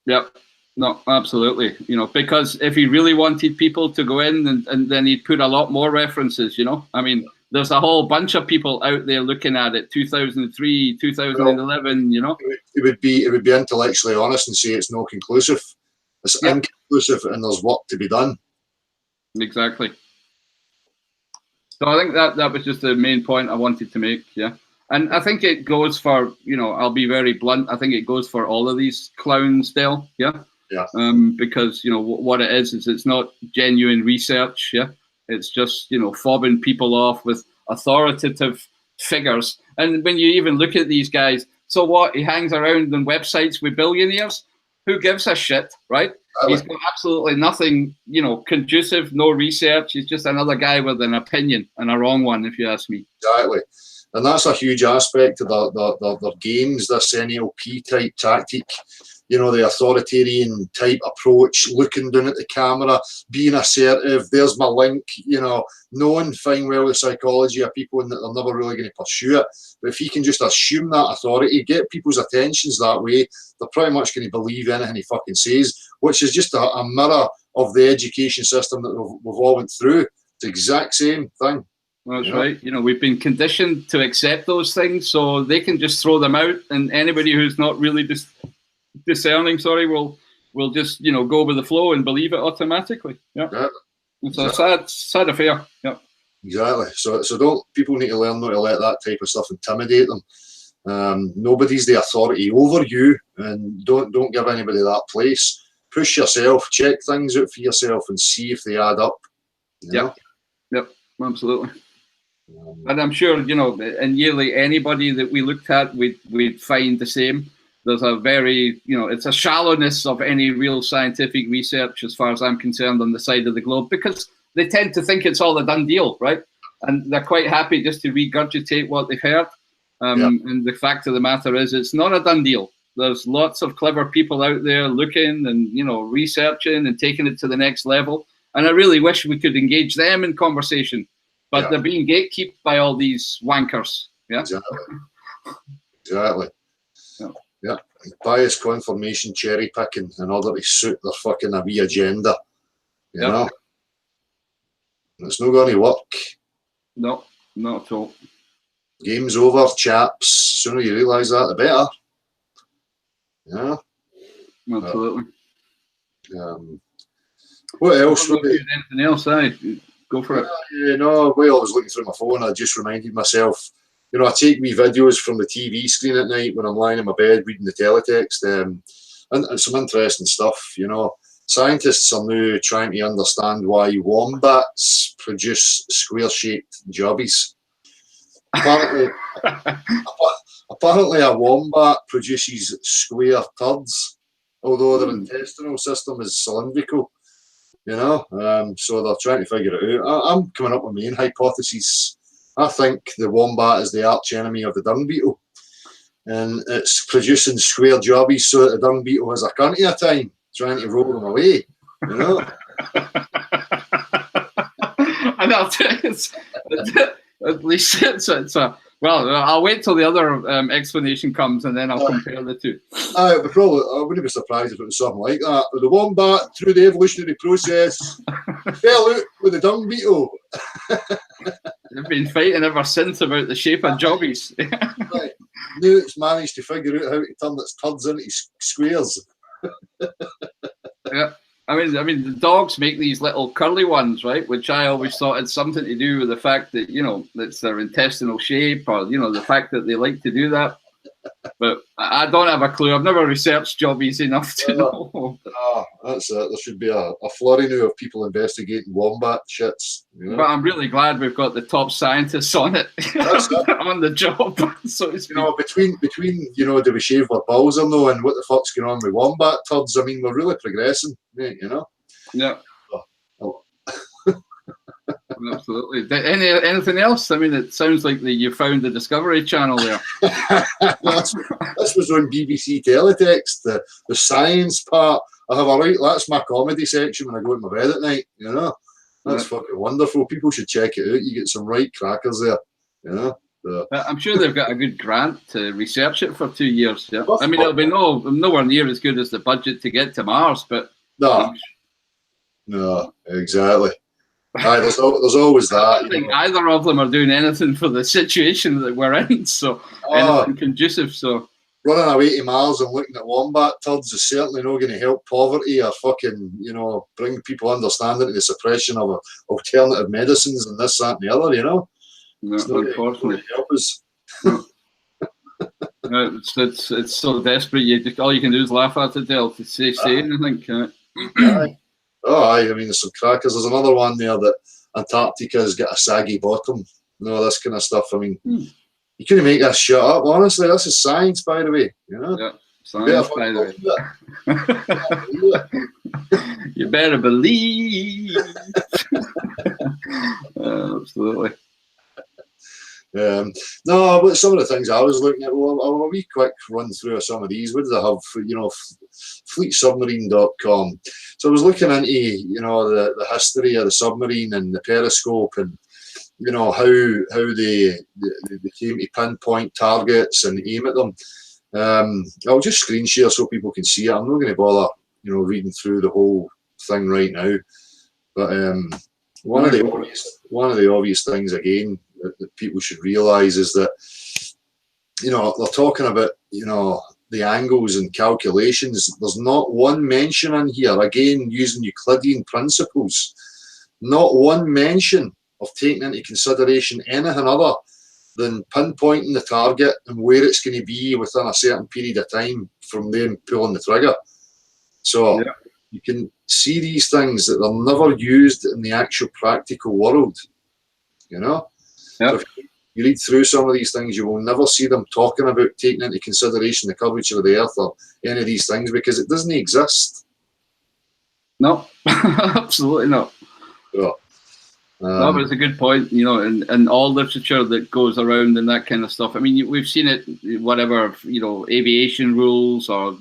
Yep. No, absolutely. You know, because if he really wanted people to go in, and then he'd put a lot more references, you know. I mean, there's a whole bunch of people out there looking at it, 2003, 2011, you know. It would be intellectually honest and say it's not conclusive. It's inconclusive and there's work to be done. Exactly. So I think that was just the main point I wanted to make, yeah. And I think it goes for, you know, I'll be very blunt, I think it goes for all of these clowns, Dale, yeah? Yeah. Because, you know, what it is it's not genuine research, yeah? It's just, you know, fobbing people off with authoritative figures. And when you even look at these guys, so what? He hangs around on websites with billionaires? Who gives a shit, right? He's got absolutely nothing, you know, conducive, no research. He's just another guy with an opinion, and a wrong one, if you ask me. Exactly. And that's a huge aspect of their games, this NLP type tactic. You know, the authoritarian type approach, looking down at the camera, being assertive, there's my link, you know, knowing fine well the psychology of people and that they're never really going to pursue it. But if he can just assume that authority, get people's attentions that way, they're pretty much going to believe anything he fucking says, which is just a mirror of the education system that we've all went through. It's the exact same thing. That's right. You know, we've been conditioned to accept those things, so they can just throw them out, and anybody who's not really discerning, will just, you know, go with the flow and believe it automatically. Yeah. It's a sad affair. Yeah. Exactly. So people need to learn not to let that type of stuff intimidate them. Nobody's the authority over you, and don't give anybody that place. Push yourself, check things out for yourself, and see if they add up. Yep, absolutely. And I'm sure, you know, in nearly anybody that we looked at, we'd find the same. There's a very, you know, it's a shallowness of any real scientific research, as far as I'm concerned, on the side of the globe, because they tend to think it's all a done deal, right? And they're quite happy just to regurgitate what they've heard. And the fact of the matter is, it's not a done deal. There's lots of clever people out there looking and, you know, researching and taking it to the next level. And I really wish we could engage them in conversation. But they're being gatekept by all these wankers. Yeah. Exactly. Yeah. Bias confirmation, cherry picking in order to suit their fucking a wee agenda. You know? And it's not going to work. No, not at all. Game's over, chaps. Sooner you realise that, the better. Yeah. Absolutely. What else? Anything else? Go for it. You know, while I was looking through my phone, I just reminded myself, you know, I take wee videos from the TV screen at night when I'm lying in my bed reading the teletext, and some interesting stuff, you know. Scientists are now trying to understand why wombats produce square-shaped jobbies. Apparently, a wombat produces square turds, although their intestinal system is cylindrical. You know, so they're trying to figure it out. I'm coming up with my own hypothesis. I think the wombat is the arch enemy of the dung beetle, and it's producing square jobbies so that the dung beetle has a cunty of time trying to roll them away. You know, and I'll tell you, at least it's a. Well, I'll wait till the other explanation comes, and then I'll compare the two. I wouldn't be surprised if it was something like that. The wombat, through the evolutionary process, fell out with the dung beetle. They've been fighting ever since about the shape of jobbies. Right. Now it's managed to figure out how to turn its turds into squares. Yeah. I mean, the dogs make these little curly ones, right? Which I always thought had something to do with the fact that, you know, it's their intestinal shape, or, you know, the fact that they like to do that. But I don't have a clue. I've never researched jobbies enough to know. That's it. There should be a flurry now of people investigating wombat shits. You know? But I'm really glad we've got the top scientists on it, on the job. So you know, between you know, do we shave our balls or no, and what the fuck's going on with wombat turds? I mean, we're really progressing, you know. Yeah. Absolutely. Anything else? I mean, it sounds like you found the Discovery Channel there. This was on BBC Teletext, the science part. I have a right. That's my comedy section when I go to my bed at night. You know, that's fucking wonderful. People should check it out. You get some right crackers there. You know. So. I'm sure they've got a good grant to research it for 2 years. Yeah, I mean it'll be nowhere near as good as the budget to get to Mars, but no, exactly. Aye, there's always that. I don't think either of them are doing anything for the situation that we're in. So anything conducive. So running away to Mars and looking at wombat turds is certainly not going to help poverty or fucking bring people understanding to the suppression of alternative medicines and this, that, and the other. You know. No, unfortunately, help us. It's so desperate. All you can do is laugh at it, Del, to say anything. Aye. I mean, there's some crackers. There's another one there that Antarctica's got a saggy bottom. This kind of stuff. I mean, you couldn't make this shit up. Honestly, this is science, by the way. You know. Yeah, science, by the way. You better believe. Absolutely. No, but some of the things I was looking at, well, a wee quick run through of some of these. What did I have? Fleetsubmarine.com. So I was looking into, the history of the submarine and the periscope, and how they came to pinpoint targets and aim at them. I'll just screen share so people can see it. I'm not going to bother, reading through the whole thing right now. But one of the obvious things again that people should realise is that, they're talking about, the angles and calculations. There's not one mention in here, again, using Euclidean principles, not one mention of taking into consideration anything other than pinpointing the target and where it's going to be within a certain period of time from them pulling the trigger. So you can see these things that they're never used in the actual practical world, So if you read through some of these things, you will never see them talking about taking into consideration the curvature of the Earth or any of these things, because it doesn't exist. No, absolutely not. So, no, but it's a good point, and all literature that goes around and that kind of stuff. I mean, we've seen it, whatever, aviation rules, or,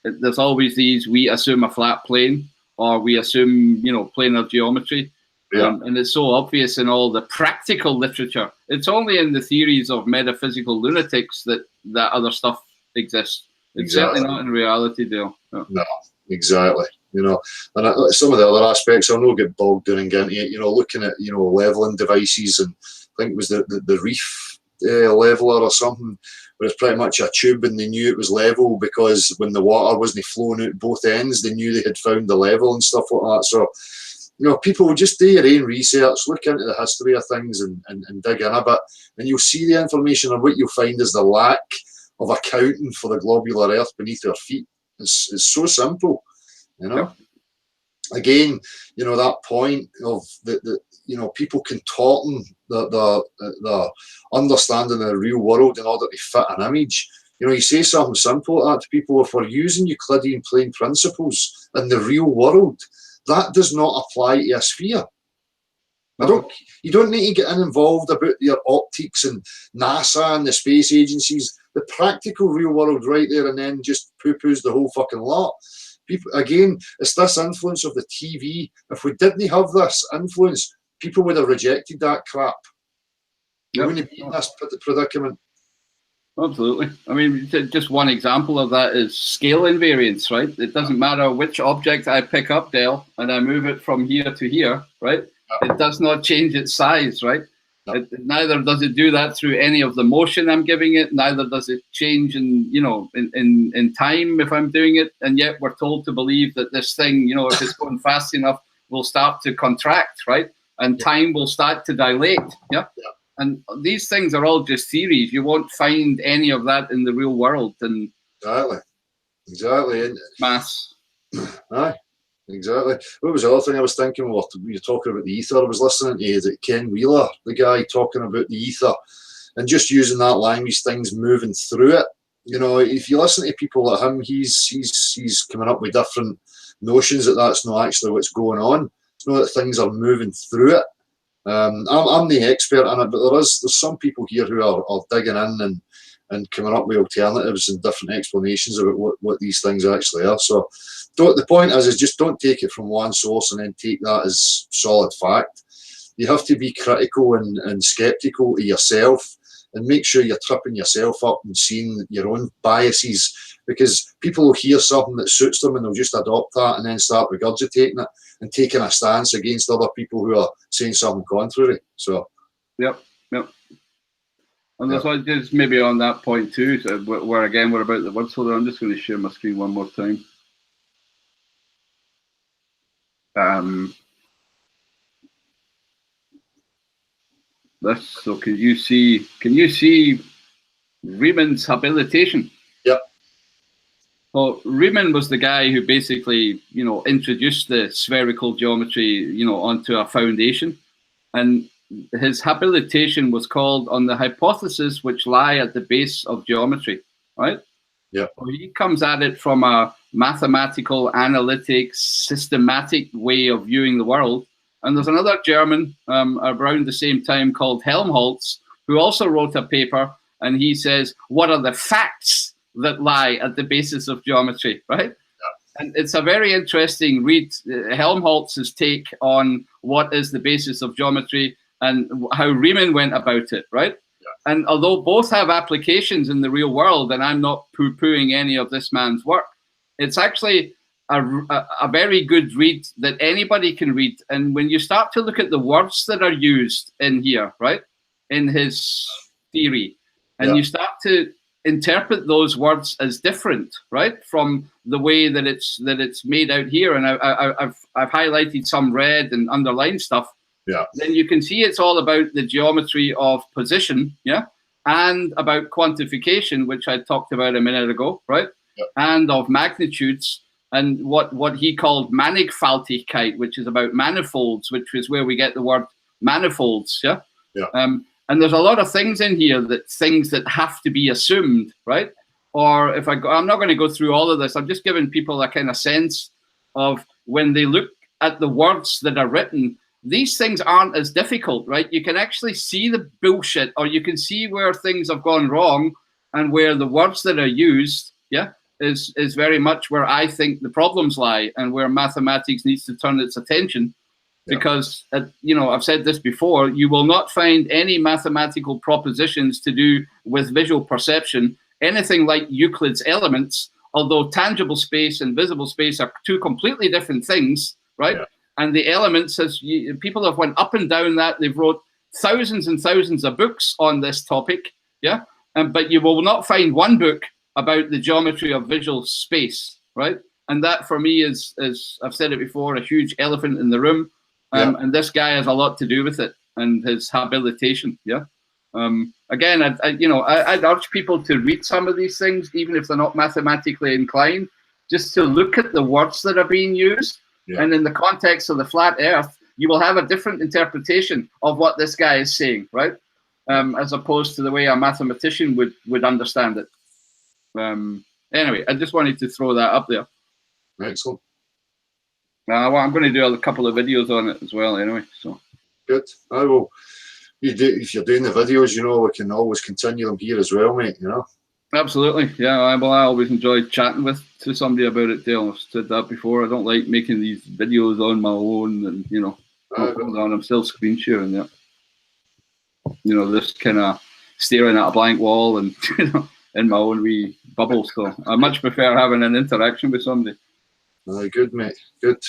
there's always these, we assume a flat plane, or we assume, planar geometry. And it's so obvious in all the practical literature. It's only in the theories of metaphysical lunatics that other stuff exists. It's certainly not in reality, Dale. No, exactly. And some of the other aspects, I'll not get bogged down and get into it, looking at, leveling devices, and I think it was the reef leveler or something, where it's pretty much a tube and they knew it was level because when the water wasn't flowing out both ends, they knew they had found the level and stuff like that. So, people will just do your own research, look into the history of things and dig in a bit, and you'll see the information, and what you'll find is the lack of accounting for the globular Earth beneath our feet. It's so simple, Again, that point of the people contorting the understanding of the real world in order to fit an image. You say something simple like that to people. If we're using Euclidean plane principles in the real world, that does not apply to a sphere. You don't need to get involved about your optics and NASA and the space agencies. The practical real world right there and then just poo-poos the whole fucking lot. People, again, it's this influence of the TV. If we didn't have this influence, people would have rejected that crap. We wouldn't be in this predicament. Absolutely. I mean, just one example of that is scale invariance, right? It doesn't matter which object I pick up, Dale, and I move it from here to here, right? It does not change its size, right? Neither does it do that through any of the motion I'm giving it. Neither does it change in time if I'm doing it. And yet we're told to believe that this thing, if it's going fast enough, will start to contract, right? And time will start to dilate. And these things are all just theories. You won't find any of that in the real world. And exactly. Maths. Aye, exactly. What was the other thing I was thinking? Well, you're talking about the ether. I was listening to Ken Wheeler, the guy talking about the ether, and just using that language, things moving through it. If you listen to people like him, he's coming up with different notions that that's not actually what's going on. It's not that things are moving through it. I'm the expert in it, but there's some people here who are digging in and coming up with alternatives and different explanations about what these things actually are. So the point is just don't take it from one source and then take that as solid fact. You have to be critical and skeptical of yourself, and make sure you're tripping yourself up and seeing your own biases, because people will hear something that suits them and they'll just adopt that and then start regurgitating it and taking a stance against other people who are saying something contrary. So yep. And there's just maybe on that point too, so where again we're about the word soldier. I'm just going to share my screen one more time. So can you see Riemann's habilitation? Yep. Well, Riemann was the guy who basically, introduced the spherical geometry, onto our foundation, and his habilitation was called on the hypotheses which lie at the base of geometry, right? Yeah. So he comes at it from a mathematical, analytic, systematic way of viewing the world. And there's another German around the same time called Helmholtz, who also wrote a paper, and he says, what are the facts that lie at the basis of geometry, right? Yeah. And it's a very interesting read, Helmholtz's take on what is the basis of geometry and how Riemann went about it, right? Yeah. And although both have applications in the real world, and I'm not poo-pooing any of this man's work, it's actually a very good read that anybody can read. And when you start to look at the words that are used in here, right, in his theory, and you start to interpret those words as different, right, from the way that it's made out here, and I've highlighted some red and underlined stuff. Yeah. Then you can see it's all about the geometry of position, and about quantification, which I talked about a minute ago, right, and of magnitudes, and what he called Mannigfaltigkeit, which is about manifolds, which is where we get the word manifolds, and there's a lot of things in here that have to be assumed, right? Or I'm not going to go through all of this. I'm just giving people a kind of sense of when they look at the words that are written, these things aren't as difficult, right? You can actually see the bullshit, or you can see where things have gone wrong, and where the words that are used, is very much where I think the problems lie, and where mathematics needs to turn its attention. Because, I've said this before, you will not find any mathematical propositions to do with visual perception, anything like Euclid's elements, although tangible space and visible space are two completely different things, right? Yeah. And the elements, people have went up and down that, they've wrote thousands and thousands of books on this topic, but you will not find one book about the geometry of visual space, right? And that for me is I've said it before, a huge elephant in the room. And this guy has a lot to do with it, and his habilitation. Again, I'd urge people to read some of these things, even if they're not mathematically inclined, just to look at the words that are being used. And in the context of the flat Earth, you will have a different interpretation of what this guy is saying, right? As opposed to the way a mathematician would understand it. Anyway, I just wanted to throw that up there. Excellent. I'm going to do a couple of videos on it as well, anyway. So good. I will. If you're doing the videos, we can always continue them here as well, mate. Absolutely, yeah. I always enjoy chatting to somebody about it. Dale, I've said that before. I don't like making these videos on my own, and I'm still screen sharing. This kind of staring at a blank wall, and in my own wee bubble. So I much prefer having an interaction with somebody. Good, mate. Good.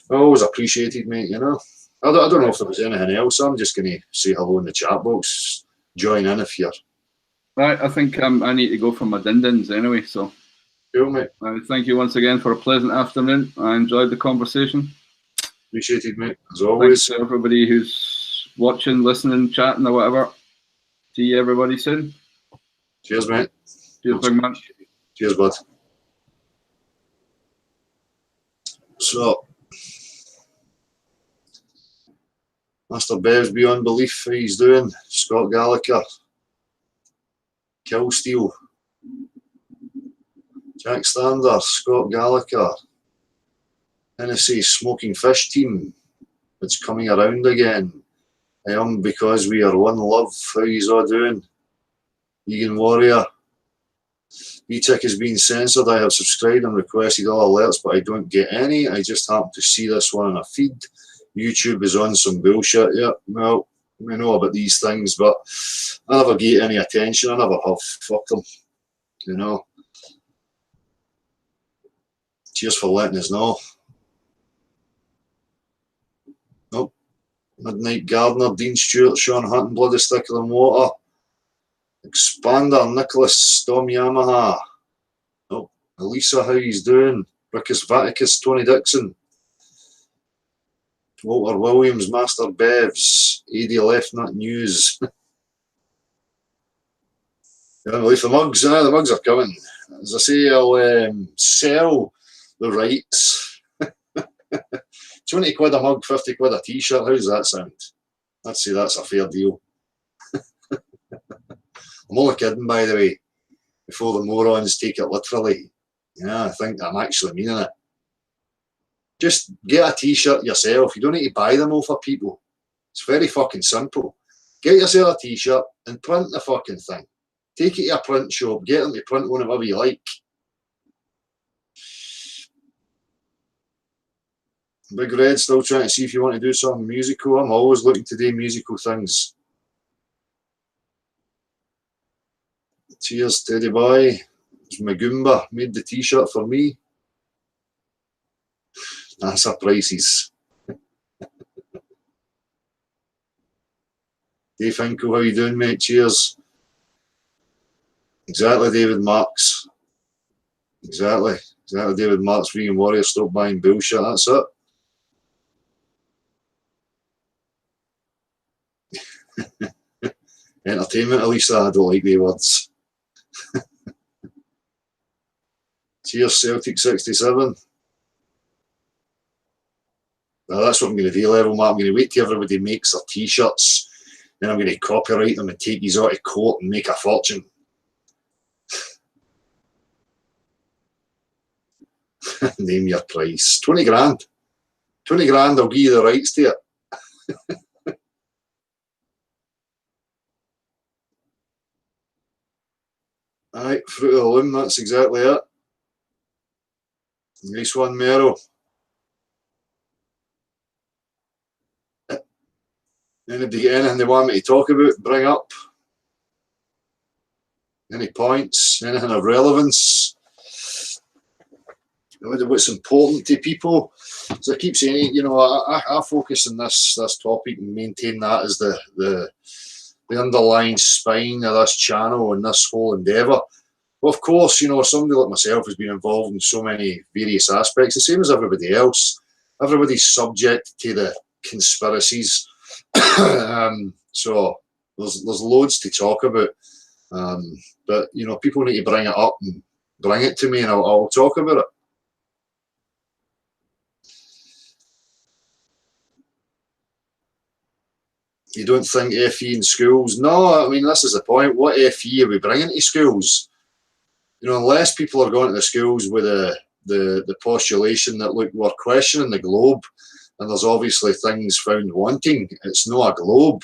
I always appreciated, mate. I don't know if there was anything else. I'm just going to say hello in the chat box. Join in if you're. Right, I think I need to go for my din-dins anyway. So. Cool, mate. Thank you once again for a pleasant afternoon. I enjoyed the conversation. Appreciated, mate. As always. Thanks to everybody who's watching, listening, chatting, or whatever. See you everybody soon. Cheers, mate. Cheers, big man. Cheers, bud. So, Mr. Bev's beyond belief what he's doing. Scott Gallagher, Kill Steel, Jack Stander, Scott Gallagher, Tennessee Smoking Fish team. It's coming around again. I am because we are one love. How you all doing? Vegan Warrior. VTech is being censored. I have subscribed and requested all alerts, but I don't get any. I just happen to see this one on a feed. YouTube is on some bullshit. Yeah, well, we know about these things, but I never get any attention. I never have. Fuck them. You know. Cheers for letting us know. Nope. Midnight Gardener, Dean Stewart, Sean Hutton, Bloody Stickle and Water. Expander, Nicholas, Storm Yamaha. Oh, Elisa, how he's doing? Rickus Vaticus, Tony Dixon. Walter Williams, Master Bevs, AD Left Nut News. Leave the mugs, the mugs are coming. As I say, I'll sell the rights. 20 quid a mug, 50 quid a t-shirt. How does that sound? I'd say that's a fair deal. I'm only kidding, by the way, before the morons take it literally. Yeah, I think I'm actually meaning it. Just get a t-shirt yourself. You don't need to buy them all for people. It's very fucking simple. Get yourself a t-shirt and print the fucking thing. Take it to a print shop, get them to print one whatever you like. Big Red still trying to see if you want to do something musical. I'm always looking to do musical things. Cheers, Teddy Boy. It's Magumba made the t-shirt for me. That's our prices. Dave Finkel, how you doing, mate? Cheers. Exactly, David Marks. Exactly. Exactly, David Marks, Vegan Warrior, stop buying bullshit. That's it. Entertainment, Elisa. I don't like the words. Cheers, Celtic 67. Now that's what I'm going to do, Level Mark. I'm going to wait till everybody makes their t-shirts, then I'm going to copyright them and take these out of court and make a fortune. Name your price. 20 grand. 20 grand, I'll give you the rights to it. Alright, Fruit of the Loom, that's exactly it. Nice one, Mero. Anybody get anything they want me to talk about, bring up? Any points, anything of relevance? What's important to people? So I keep saying, you know, I focus on this topic and maintain that as the underlying spine of this channel and this whole endeavour. Well, of course, you know, somebody like myself has been involved in so many various aspects, the same as everybody else. Everybody's subject to the conspiracies. So there's loads to talk about. But, you know, people need to bring it up and bring it to me and I'll talk about it. You don't think FE in schools? No, I mean, this is the point. What FE are we bringing to schools? You know, unless people are going to the schools with the postulation that, look, we're questioning the globe and there's obviously things found wanting. It's not a globe.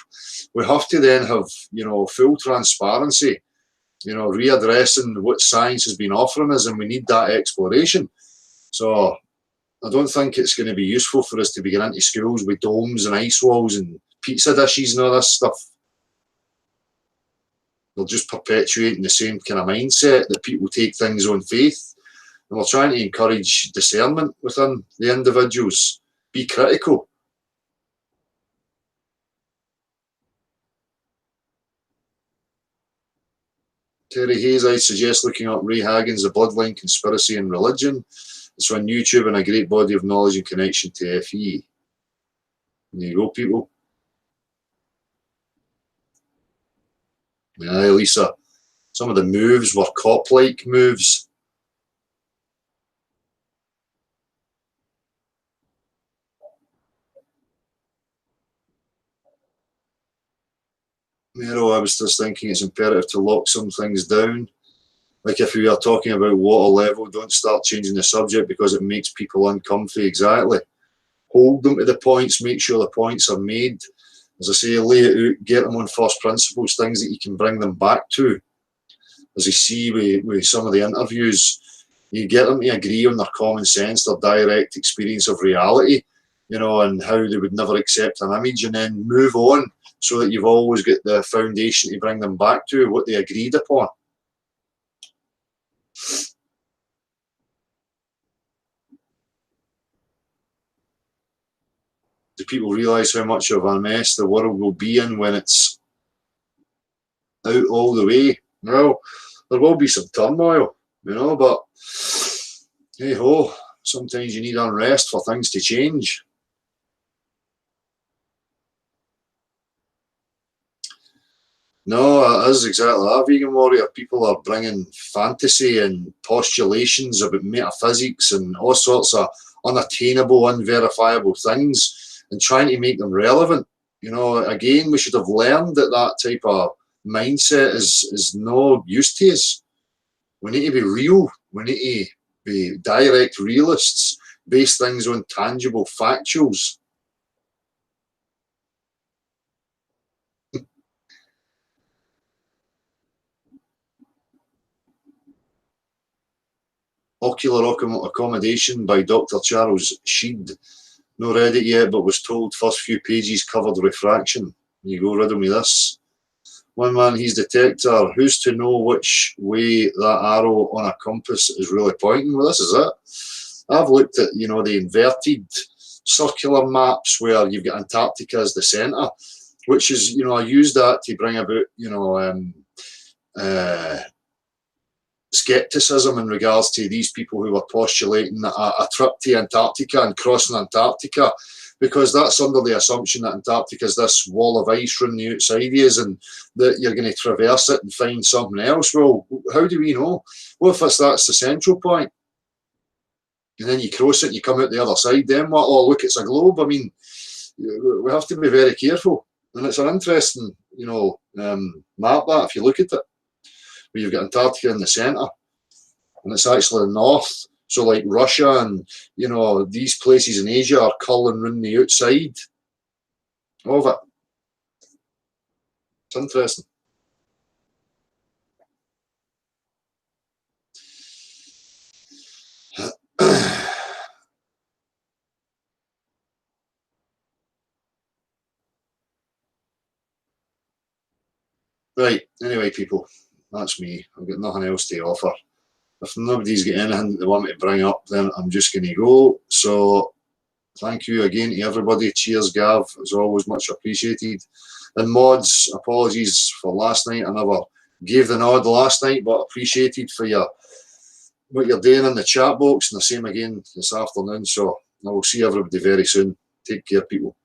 We have to then have, you know, full transparency, you know, readdressing what science has been offering us, and we need that exploration. So I don't think it's going to be useful for us to be getting into schools with domes and ice walls and pizza dishes and all this stuff. They're just perpetuating the same kind of mindset that people take things on faith. And we're trying to encourage discernment within the individuals. Be critical. Terry Hayes, I suggest looking up Ray Hagen's The Bloodline Conspiracy and Religion. It's on YouTube and a great body of knowledge in connection to FE. There you go, people. Yeah, Lisa. Some of the moves were cop-like moves. Mero, I was just thinking it's imperative to lock some things down. Like if we are talking about water level, don't start changing the subject because it makes people uncomfy. Exactly. Hold them to the points, make sure the points are made. As I say, lay it out, get them on first principles, things that you can bring them back to. As you see with some of the interviews, you get them to agree on their common sense, their direct experience of reality, you know, and how they would never accept an image, and then move on so that you've always got the foundation to bring them back to, what they agreed upon. Do people realise how much of a mess the world will be in when it's out all the way? Well, there will be some turmoil, you know, but hey ho, sometimes you need unrest for things to change. No, it is exactly that, Vegan Warrior. People are bringing fantasy and postulations about metaphysics and all sorts of unattainable, unverifiable things and trying to make them relevant. You know, again, we should have learned that that type of mindset is no use to us. We need to be real. We need to be direct realists, base things on tangible factuals. Ocular Accommodation by Dr. Charles Sheed. Not read it yet, but was told first few pages covered refraction. You go riddle me this. One man, he's detector. Who's to know which way that arrow on a compass is really pointing? Well, this is it. I've looked at, you know, the inverted circular maps where you've got Antarctica as the centre, which is, you know, I use that to bring about, you know, skepticism in regards to these people who were postulating a trip to Antarctica and crossing Antarctica, because that's under the assumption that Antarctica is this wall of ice from the outside of us and that you're going to traverse it and find something else. Well, how do we know? Well, if that's the central point, and then you cross it and you come out the other side, then what? Oh, look, it's a globe. I mean, we have to be very careful. And it's an interesting, you know, map that, if you look at it, where you've got Antarctica in the centre, and it's actually the north. So like Russia and, you know, these places in Asia are curling around the outside of it. It's interesting. Right, anyway, people, that's me. I've got nothing else to offer. If nobody's got anything they want me to bring up, then I'm just going to go. So thank you again to everybody. Cheers, Gav. As always, much appreciated. And mods, apologies for last night. I never gave the nod last night, but appreciated for what you're doing in the chat box, and the same again this afternoon. So I will see everybody very soon. Take care, people.